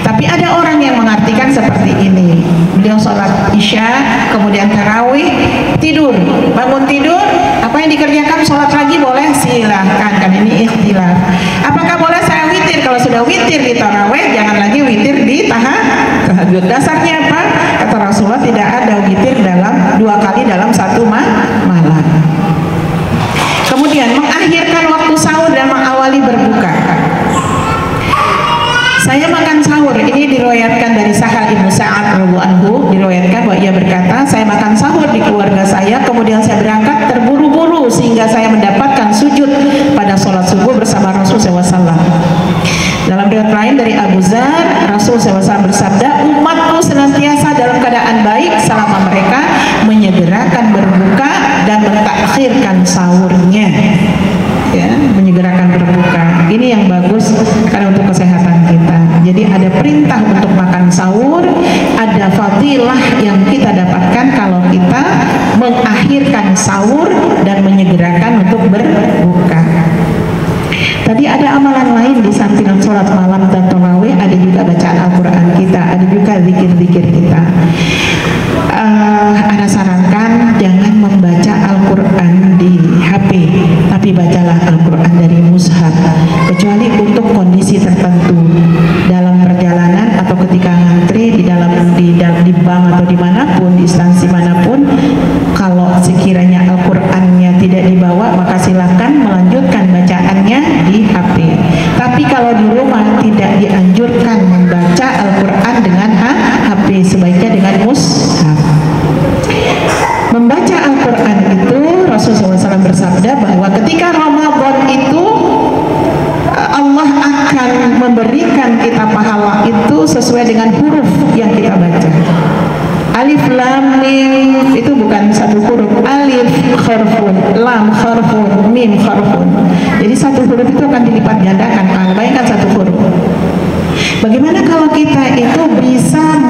Tapi ada orang yang mengartikan seperti ini, beliau sholat isya, kemudian tarawih, tidur, bangun tidur, apa yang dikerjakan? Sholat lagi boleh? Silahkan, kan ini ikhtilaf. Apakah boleh saya witir? Kalau sudah witir di tarawih, jangan lagi witir di tahajud. Dasarnya apa? Kata Rasulullah, tidak ada witir dalam 2 kali dalam 1 malam. Kemudian mengakhirkan waktu sahur dan mengawali berbuka. Saya makan sahur, ini diriwayatkan dari Sahal Ibnu Sa'ad radhiyallahu anhu, diriwayatkan bahwa ia berkata, saya makan sahur di keluarga saya, kemudian saya berangkat terburu-buru sehingga saya mendapatkan sujud pada sholat subuh bersama Rasul SAW. Dalam riwayat lain dari Abu Dzar, Rasul SAW bersabda, umatku senantiasa dalam keadaan baik selama mereka menyegerakan berbuka dan mentakhirkan sahurnya. Ya, menyegerakan berbuka. Ini yang bagus karena untuk kesehatan kita. Jadi ada perintah untuk makan sahur, ada fadilah yang kita dapatkan kalau kita mengakhirkan sahur dan menyegerakan untuk berbuka. Tadi ada amalan lain di samping sholat malam dan tarawih, ada juga bacaan Al-Quran kita, ada juga zikir-zikir kita. Ana sarankan jangan membaca Al-Quran di HP, tapi bacalah Al-Quran dari mushaf, kecuali untuk kondisi tertentu dalam perjalanan atau ketika ngantri di bank atau dimanapun, di instansi manapun. Kalau sekiranya Al-Qurannya tidak dibawa, maka silakan melanjutkan bacaannya di HP. Tapi kalau di rumah tidak dianjurkan membaca Al-Quran dengan HP, sebaiknya dengan mushaf. Membaca Al-Quran itu Rasulullah SAW bersabda bahwa ketika Ramadan itu Allah akan memberikan kita pahala itu sesuai dengan huruf yang kita baca. Alif lam mim itu bukan satu huruf, alif kharfun, lam kharfun, mim kharfun. Jadi satu huruf itu akan dilipat gandakan. Bayangkan satu huruf. Bagaimana kalau kita itu bisa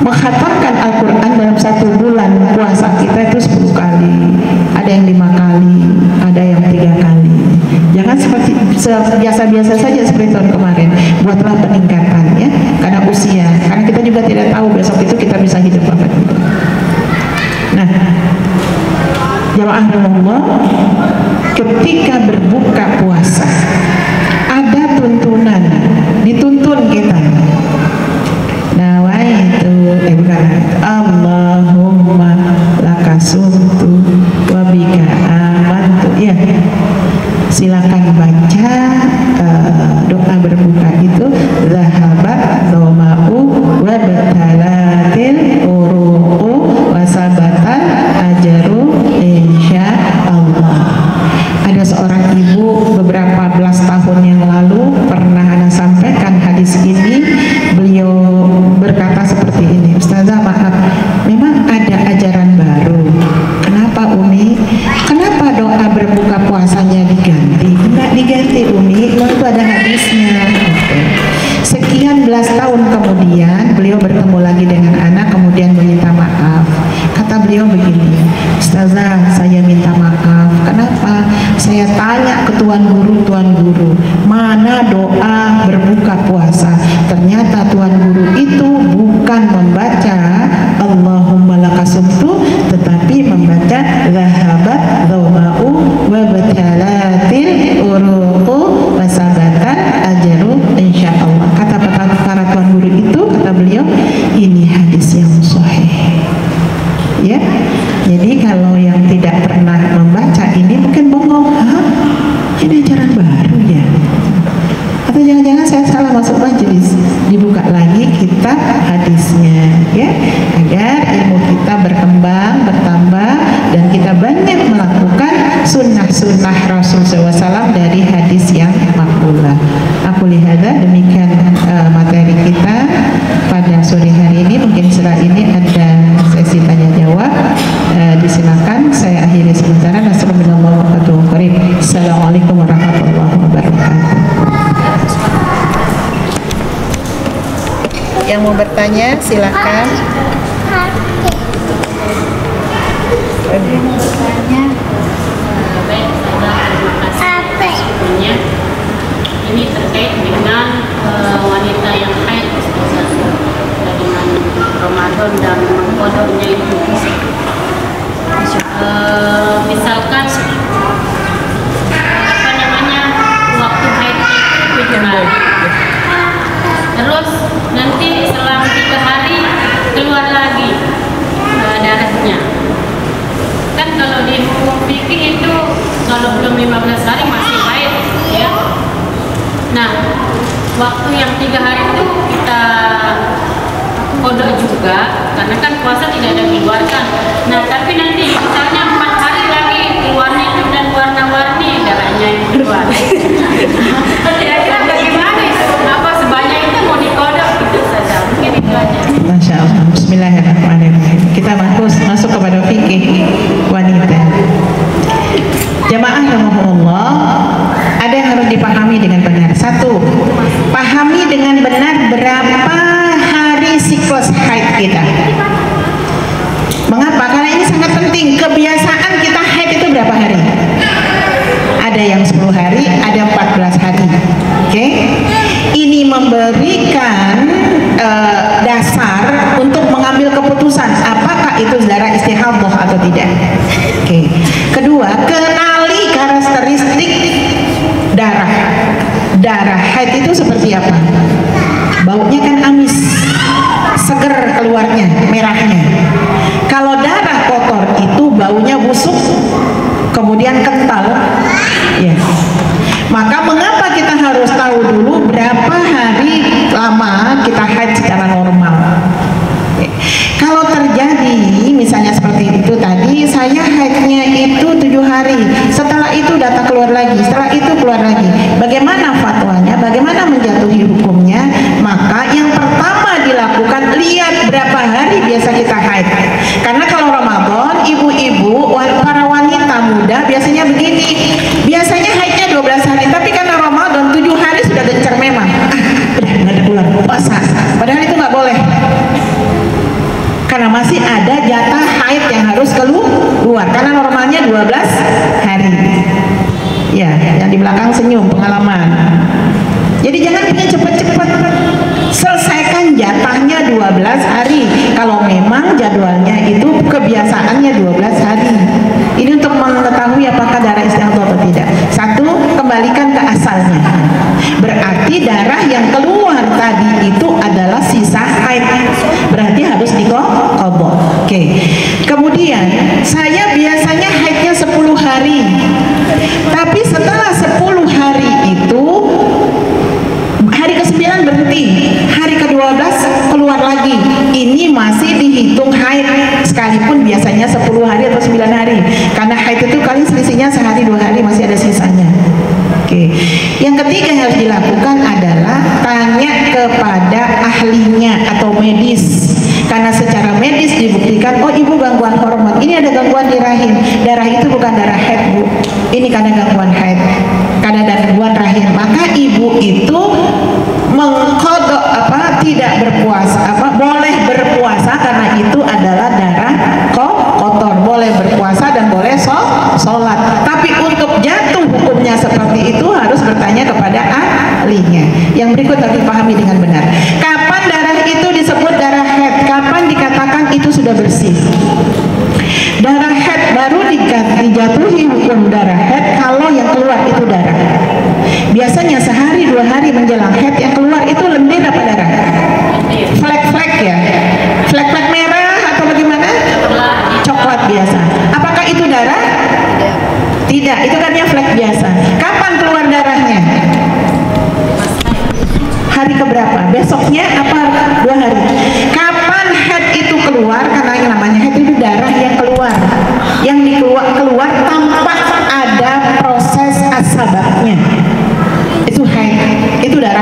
mengkhatamkan Al-Quran dalam 1 bulan puasa kita itu 10 kali, ada yang 5 kali, ada yang 3 kali. Jangan seperti biasa-biasa saja seperti tahun kemarin. Buatlah peningkatan ya, karena usia, karena kita juga tidak tahu besok itu kita bisa hidup apa tidak. Nah, jamaah Allah, ketika berbuka puasa ada tuntunan, dituntun kita. Nawaitu Allahumma lakasumtu wa bika amantu. Ya, silakan baca doa berbuka itu, zahabat dhama'u wa batalatil uruqu wa sabatal ajru insyaallah. Ada seorang ibu beberapa belas tahun yang lalu pernah Ana sampaikan hadis ini. Beliau berkata seperti ini, Ustazah maaf, memang ada ajaran baru. Kenapa Umi? Kenapa doa berbuka puasanya diganti? Enggak diganti Umi, itu ada hadisnya. Sekian belas tahun kemudian beliau bertemu lagi dengan anak, kemudian meminta maaf. Kata beliau begini, Ustazah saya minta maaf. Kenapa? Saya tanya ke Tuan Guru, mana doa berbuka puasa? Ternyata Tuan Guru itu bukan membaca Allahumma lakasumtu, tetapi membaca zahabat dhama'u wa batalatil uruqu wa sabatat ajru insyaallah. Kata para Tuan Guru itu, kata beliau, ini hadis yang sahih. Ya, jadi kalau yang tidak pernah membaca ini mungkin bengong, ini ajaran baru ya, atau jangan-jangan saya salah masuk majelis. Dibuka lagi kitab hadisnya ya, agar ilmu kita berkembang, bertambah, dan kita banyak melakukan sunnah-sunnah Rasul SAW dari hadis yang makbulah. qouli hadza, demikian materi kita pada sore hari ini. Mungkin setelah ini ada sesi tanya jawab. Disilakan saya akhiri sementara. Assalamualaikum warahmatullahi wabarakatuh. Yang mau bertanya silakan. Ini terkait dengan wanita yang haid dengan Ramadan dan mengkodoknya itu. Misalkan waktu haidnya itu 7 hari, terus nanti selang 3 hari keluar lagi darahnya. Kan kalau di hukum fikih itu kalau belum 15 hari masih haid, ya. Nah, waktu yang 3 hari itu kita kodok juga, karena kan puasa tidak ada dikeluarkan. Nah, tapi nanti misalnya 4 hari lagi keluarnya itu dan warna-warni darahnya yang keluar. Kira-kira bagaimana itu? Apa sebanyak itu mau dikodok gitu saja? Mungkin itu aja. Masya Allah. Bismillahirrahmanirrahim. Kita masuk kepada fikih wanita. Jamaah rahimahumullah, ada yang harus dipahami dengan benar. Satu, pahami dengan benar berapa hari siklus haid kita. Mengapa? Karena ini sangat penting. Kebiasaan kita haid itu berapa hari? Ada yang 10 hari, ada 14 hari. Oke? Ini memberikan dasar untuk mengambil keputusan apakah itu darah istihadah atau tidak. Oke. Kedua, kenali karakteristik darah. Darah haid itu seperti apa? Baunya kan amis, seger keluarnya, merahnya. Kalau darah kotor itu baunya busuk, kemudian kental, ya. Maka mengapa kita harus tahu dulu berapa hari lama kita haid secara normal? Kalau terjadi misalnya seperti itu tadi, saya haidnya itu 7 hari, setelah itu data keluar lagi, setelah itu keluar lagi, bagaimana fatwanya, bagaimana menjatuhi hukumnya? Maka yang pertama dilakukan, lihat berapa hari biasa kita haid. Karena kalau Ramadan, ibu-ibu, para wanita muda biasanya begini, biasanya haidnya 12 hari, tapi karena Ramadan 7 hari sudah gencar memang, udah nggak ada bulan puasa, padahal itu nggak boleh. Karena masih ada jatah haid yang harus keluar, karena normalnya 12 hari. Ya, yang di belakang senyum, pengalaman. Jadi jangan ingin cepat-cepat, selesaikan jatahnya 12 hari. Kalau memang jadwalnya itu kebiasaannya 12 hari. Ini untuk mengetahui apakah darah istihadah atau tidak. Satu, kembalikan ke asalnya. Berarti darah yang keluar tadi itu adalah sisa haid. Berarti harus diqadha. Oke. Kemudian saya biasanya haidnya 10 hari. Tapi setelah 10 hari itu hari ke-9 berhenti, hari ke-12 keluar lagi. Ini masih dihitung haid sekalipun biasanya 10 hari atau 9 hari. Karena haid itu kali selisihnya sehari 2 hari, masih ada sisanya. Oke. Yang ketiga yang harus dilakukan adalah tanya kepada ahlinya atau medis. Karena secara medis dibuktikan, oh ibu gangguan hormon, ini ada gangguan di rahim. Darah itu bukan darah haid, Bu. Ini karena gangguan haid, karena gangguan rahim. Maka ibu itu mengkodok tidak berpuasa, boleh berpuasa karena itu adalah darah kotor, boleh berpuasa dan boleh sholat. Tapi untuk jatuh hukumnya seperti itu harus bertanya kepada ahlinya. Yang berikut harus dipahami dengan benar. Kapan darah itu disebut darah haid? Kapan dikatakan itu sudah bersih? Darah haid baru dijatuhi hukum darah haid kalau yang keluar itu darah. Biasanya sehari 2 hari menjelang haid yang keluar itu lendir apa darah? Flek-flek ya? Flek-flek merah atau bagaimana? Coklat biasa. Apakah itu darah? Tidak, itu kan flek biasa. Kapan keluar darahnya? Hari keberapa? Besoknya apa 2 hari? Kapan haid itu keluar? Karena yang namanya haid itu darah yang keluar. Yang keluar tanpa ada proses asbabnya. Itu haid, itu darah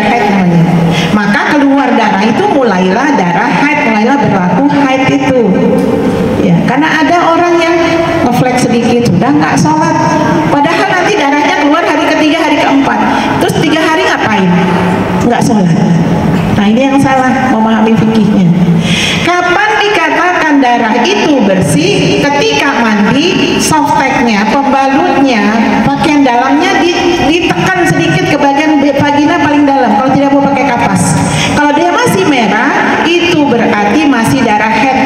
pas. Kalau dia masih merah, itu berarti masih darah haid.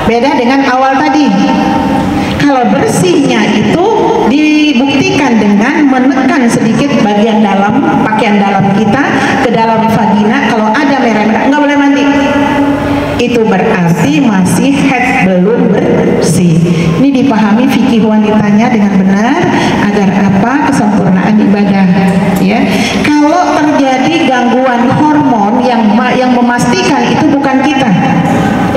Beda dengan awal tadi. Kalau bersihnya itu dibuktikan dengan menekan sedikit bagian dalam, pakaian dalam kita ke dalam vagina. Kalau ada merah-merah, nggak boleh mandi. Itu berarti masih haid, belum bersih. Ini dipahami fikih wanitanya dengan benar agar apa? Kesempurnaan ibadah. Ya, kalau terjadi gangguan hormon yang memastikan itu bukan kita,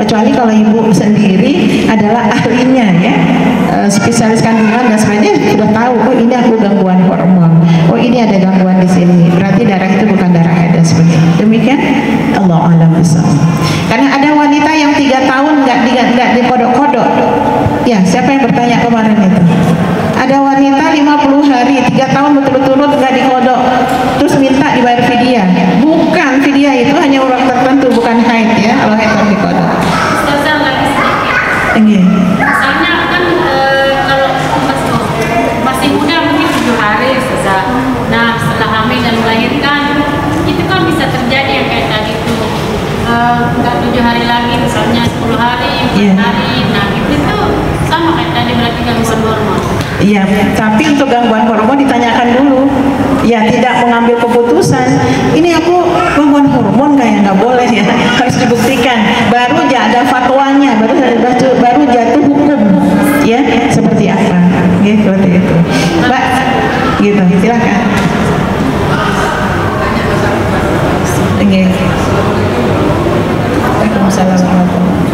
kecuali kalau ibu sendiri adalah ahlinya ya, spesialis kandungan dan sebagainya, sudah tahu oh ini aku gangguan hormon, oh ini ada gangguan di sini, berarti darah itu bukan darah haid dan sebagainya. Demikian Allah alam bisawab. Karena ada wanita yang 3 tahun nggak dikodok-kodok. Ya, siapa yang bertanya kemarin itu? Ada wanita 50 hari 3 tahun berturut-turut nggak dikodok, terus minta dibayar fidyah. Bukan, fidyah itu hanya orang tertentu, bukan haid ya. Kalau haid harus dikodok. Misalnya kan kalau masih muda mungkin 7 hari Ustazah. Nah setelah hamil dan melahirkan itu kan bisa terjadi yang kayak tadi itu nggak 7 hari lagi, misalnya 10 hari, 4 hari. Nah itu sama kayak tadi, berarti gangguan hormon. Iya, tapi untuk gangguan hormon ditanyakan dulu. Ya, tidak mengambil keputusan. Ini aku gangguan hormon nggak boleh ya, harus dibuktikan. Baru ada fatwanya, baru jatuh hukum. Ya, seperti apa? Gitu, seperti itu. Mbak, gitu, silakan. Waalaikumsalam warahmatullahi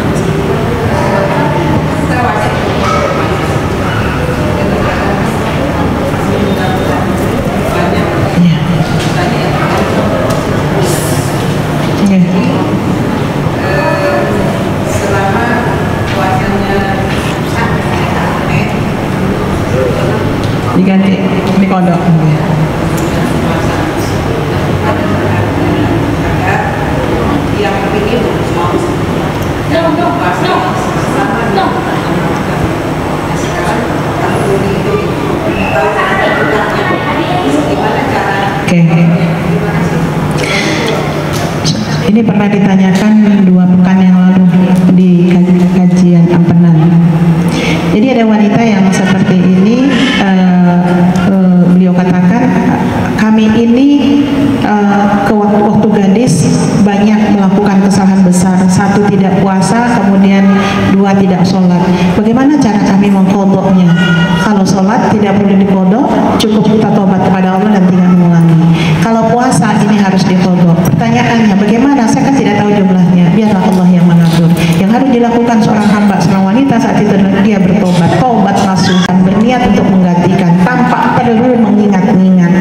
selama puasanya diganti dikodok. yang ini ini pernah ditanyakan 2 pekan yang lalu di kajian ampenan. Jadi ada wanita yang seperti ini, beliau katakan kami ini waktu gadis banyak melakukan kesalahan besar. 1 tidak puasa, kemudian 2 tidak sholat. Bagaimana cara kami mengkodoknya? Kalau sholat tidak perlu dikodok, cukup kita tobat kepada Allah dan tidak mengulangi. Kalau puasa ini harus dikodok. Pertanyaannya bagaimana? Saya kan tidak tahu jumlahnya. Biarlah Allah yang mengatur. Yang harus dilakukan seorang hamba, seorang wanita saat itu adalah dia bertobat, taubat nasuhan, berniat untuk menggantikan tanpa perlu mengingat-ingat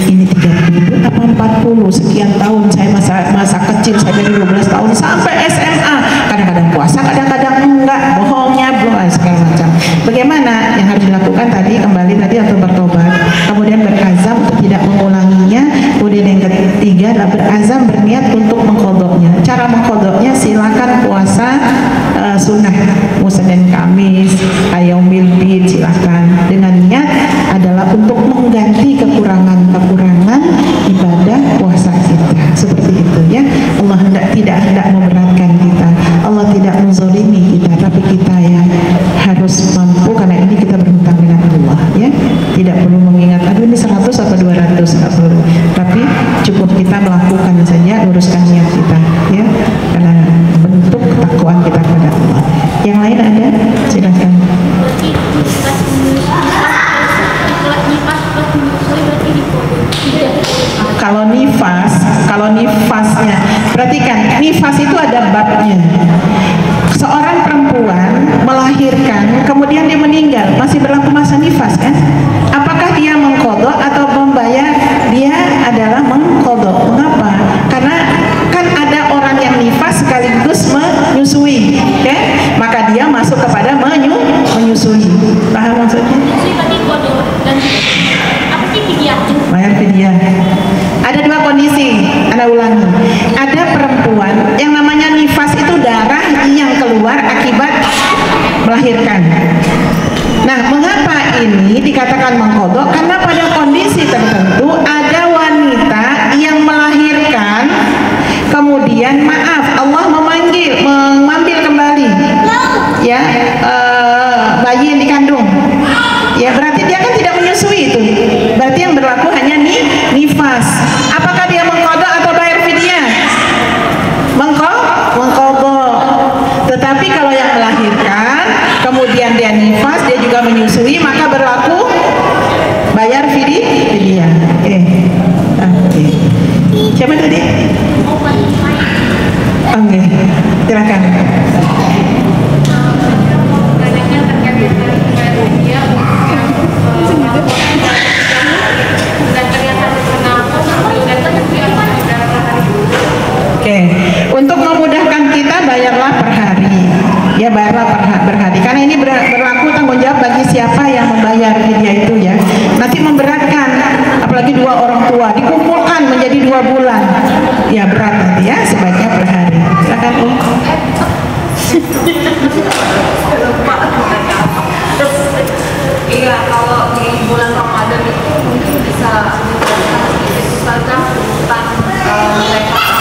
ini 30 apa 40 sekian tahun saya masa kecil, saya dari 12 tahun sampai SMA, kadang-kadang puasa, kadang-kadang enggak, bohongnya belum, segala macam. Bagaimana yang harus dilakukan tadi, kembali tadi atau bertobat, kemudian berazam untuk tidak mengulanginya, kemudian yang ketiga adalah berazam berniat untuk mengkodoknya. Cara mengkodoknya silakan puasa sunnah Musa dan Kamis, Yaumil Bid, silakan dengan niat adalah untuk mengganti kekurangan-kekurangan ibadah puasa kita. Seperti itu ya. Allah tidak hendak memberatkan kita. Allah tidak menzolimi kita, tapi kita yang harus mampu, karena ini kita berhutang dengan Allah ya. Tidak perlu mengingat aduh ini 100 atau 200, tidak perlu. Tapi cukup kita melakukan saja, luruskan niat kita ya. Karena bentuk ketakwaan kita kepada Allah. Yang lain ada? Silakan. Kalau nifasnya, perhatikan, nifas itu ada babnya. Seorang perempuan melahirkan, kemudian dia meninggal, masih berlaku masa nifas kan? Apakah dia mengkodok atau membayar? Dia adalah mengkodok. Mengapa? Karena kan ada orang yang nifas sekaligus menyusui, ya? Maka dia masuk kepada menyusui. Paham maksudnya? Bayar fidyah. Ada 2 kondisi, Anda ulangi. Ada perempuan yang namanya nifas itu darah Ya berat nanti ya, sebaiknya per hari. Silakan Iya, kalau di bulan Ramadan itu mungkin bisa dijelaskan sedikit saja tentang level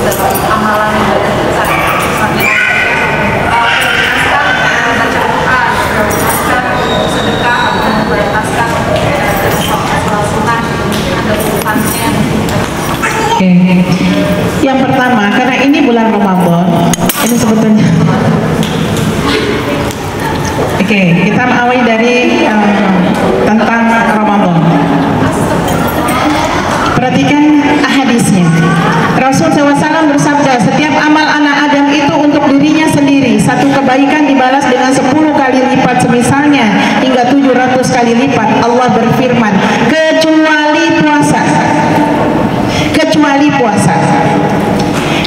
dalam amalan ibadah kita. Misalnya prioritaskan baca Quran, prioritaskan sedekah, prioritaskan sholat sunat, ada urutannya. Oke. Yang pertama, karena ini bulan Ramadan, ini sebetulnya. Oke, kita awali dari tentang Ramadan. Perhatikan hadisnya. Rasul SAW bersabda, setiap amal anak Adam itu untuk dirinya sendiri. Satu kebaikan dibalas dengan 10 kali lipat semisalnya hingga 700 kali lipat. Allah berfirman, kecuali puasa. Kecuali puasa.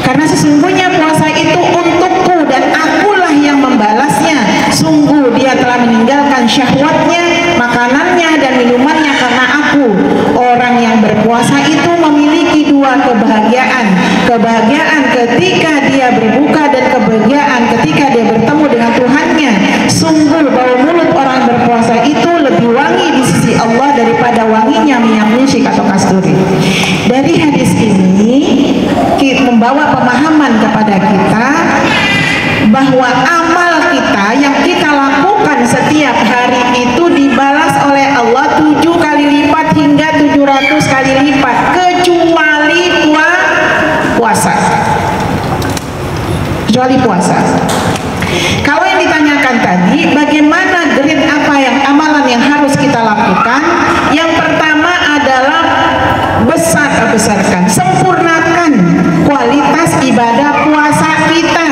Karena sesungguhnya puasa itu untukku dan akulah yang membalasnya. Sungguh dia telah meninggalkan syahwatnya, makanannya dan minumannya karena aku. Orang yang berpuasa itu memiliki dua kebahagiaan. Kebahagiaan ketika dia berbuka dan kebahagiaan ketika dia bertemu dengan Tuhannya. Sungguh bau mulut orang berpuasa itu lebih wangi di sisi Allah daripada wanginya minyak misik atau kasturi. Dari hadis ini membawa pemahaman kepada kita bahwa amal kita yang kita lakukan setiap hari itu dibalas oleh Allah 7 kali lipat hingga 700 kali lipat, kecuali puasa. Kecuali puasa. Kalau yang ditanyakan tadi, bagaimana grade apa yang amalan yang harus kita lakukan? Yang pertama adalah besarkan, sempurnakan kualitas ibadah puasa kita.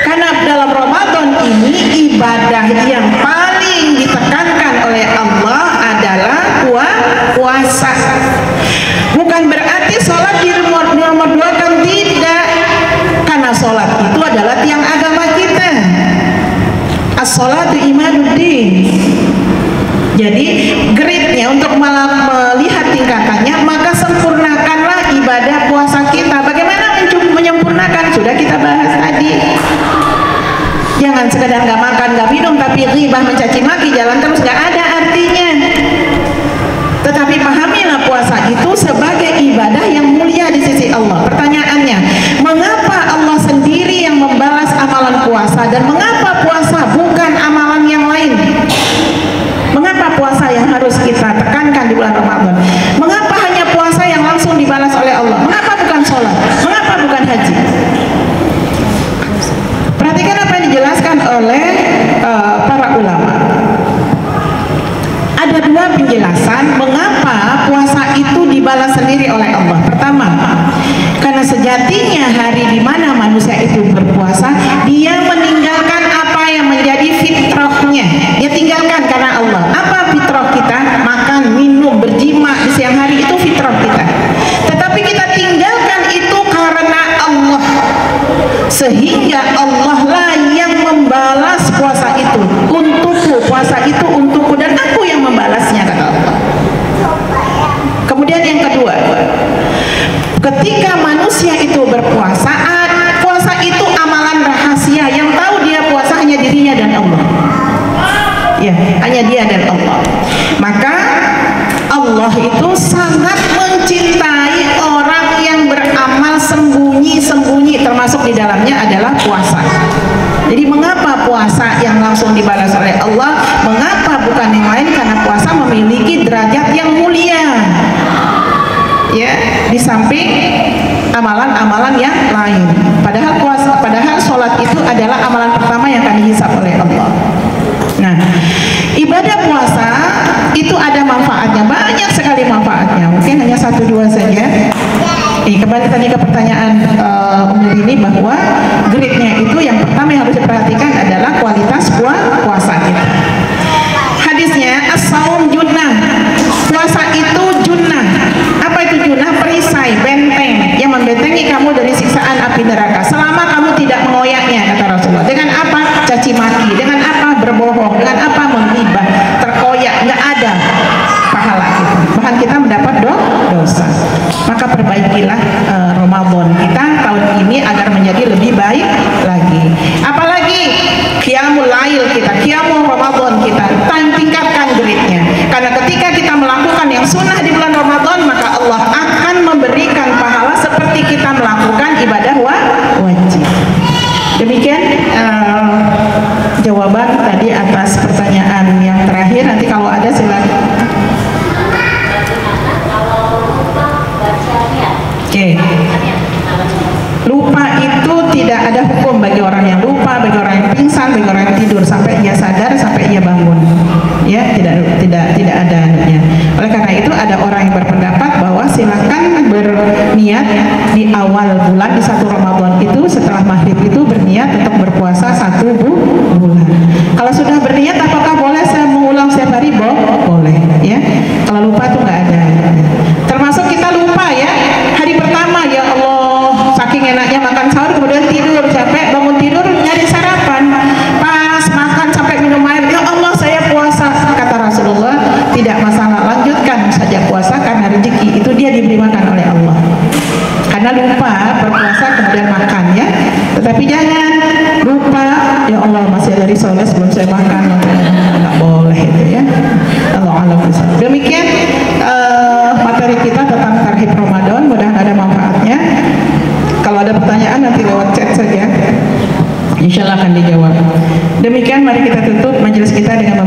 Karena dalam Ramadan ini ibadah yang paling ditekankan oleh Allah adalah puasa. Bukan berarti sholat nomor 2 kan, tidak. Karena sholat itu adalah tiang agama kita. As-sholatu imaduddin. Jadi grade-nya untuk melihat tingkatannya, maka sempurnakanlah ibadah puasa kita. Bagaimana menyempurnakan? Sudah kita bahas tadi. Jangan sekedar nggak makan, nggak minum, tapi ghibah, mencaci maki, jalan terus, nggak ada artinya. Tetapi pahamilah puasa itu sebagai ibadah yang mulia di sisi Allah. Pertanyaannya, mengapa Allah sendiri yang membalas amalan puasa dan mengapa puasa bukan amalan yang lain? Mengapa puasa yang harus kita tekankan di bulan Ramadan? Mengapa hanya puasa yang langsung dibalas oleh Allah? Mengapa bukan sholat? Mengapa bukan haji? Perhatikan apa yang dijelaskan oleh para ulama. Ada dua penjelasan mengapa puasa itu dibalas sendiri oleh Allah. Pertama, karena sejatinya hari di mana manusia itu berpuasa, dia meninggalkan apa yang menjadi fitrahnya. Dia tinggalkan karena Allah. Apa fitrah kita? Makan, minum, berjima di siang hari, itu fitrah kita. Tetapi kita tinggalkan itu karena Allah. Sehingga Allah lah yang membalas puasa itu. Untukku, puasa itu untukku dan aku yang membalasnya, kata Allah. Kemudian yang kedua, ketika manusia itu berpuasa, puasa itu amalan rahasia. Yang tahu dia puasa hanya dirinya dan Allah. Ya, hanya dia dan Allah. Maka Allah itu sangat mencintai orang yang beramal sembunyi-sembunyi, termasuk di dalamnya adalah puasa. Jadi mengapa puasa yang langsung dibalas oleh Allah? Mengapa bukan yang lain? Karena puasa memiliki derajat yang mulia. Ya, di samping amalan-amalan yang lain. Padahal sholat itu adalah amalan pertama yang akan dihisab oleh Allah. Nah, ibadah puasa itu ada manfaatnya, banyak sekali manfaatnya. Mungkin hanya 1-2 saja. Kembali tadi ke pertanyaan ini bahwa grade-nya itu yang pertama yang harus diperhatikan adalah kualitas puasa kita. Hadisnya as-saum junnah. Puasa itu junnah. Apa itu junnah? Perisai, benteng yang membentengi kamu dari siksaan api neraka selama kamu tidak mengoyaknya, kata Rasulullah. Dengan apa? Caci maki. Dengan apa? Berbohong. Dengan apa? Menghibah. Terkoyak. Nggak ada pahala kita. Bahkan kita mendapat dosa. memberikan pahala seperti kita melakukan ibadah wajib. Demikian jawaban tadi atas pertanyaan yang terakhir. Nanti kalau ada silakan. Oke. Lupa itu tidak ada hukum bagi orang yang lupa, bagi orang yang pingsan, bagi orang yang tidur sampai ia sadar, sampai ia bangun. Ya, tidak ada anunya. Oleh karena itu ada orang yang berpendapat bahwa silakan berniat di awal bulan di 1 Ramadan itu setelah maghrib itu berniat untuk berpuasa 1 bulan. Kalau sudah berniat apakah boleh saya mengulang setiap hari? Boleh, ya. Kalau lupa itu nggak ada. Termasuk kita lupa ya hari pertama, ya Allah saking enaknya makan sahur kemudian tidur, capek bangun tidur nyari sarapan, pas makan sampai minum air, ya Allah saya puasa. Kata Rasulullah, tidak masalah, lanjutkan saja puasa karena rezeki itu dia diberi makan oleh Allah. Karena lupa berpuasa kemudian makan ya, tetapi jangan lupa ya Allah masih ada risoles sebelum saya makan, nggak boleh itu ya. Allah alam. Demikian materi kita tentang Tarhib Ramadan, mudah-mudahan ada manfaatnya. Kalau ada pertanyaan nanti lewat chat saja, insya Allah akan dijawab. Demikian mari kita tutup majelis kita dengan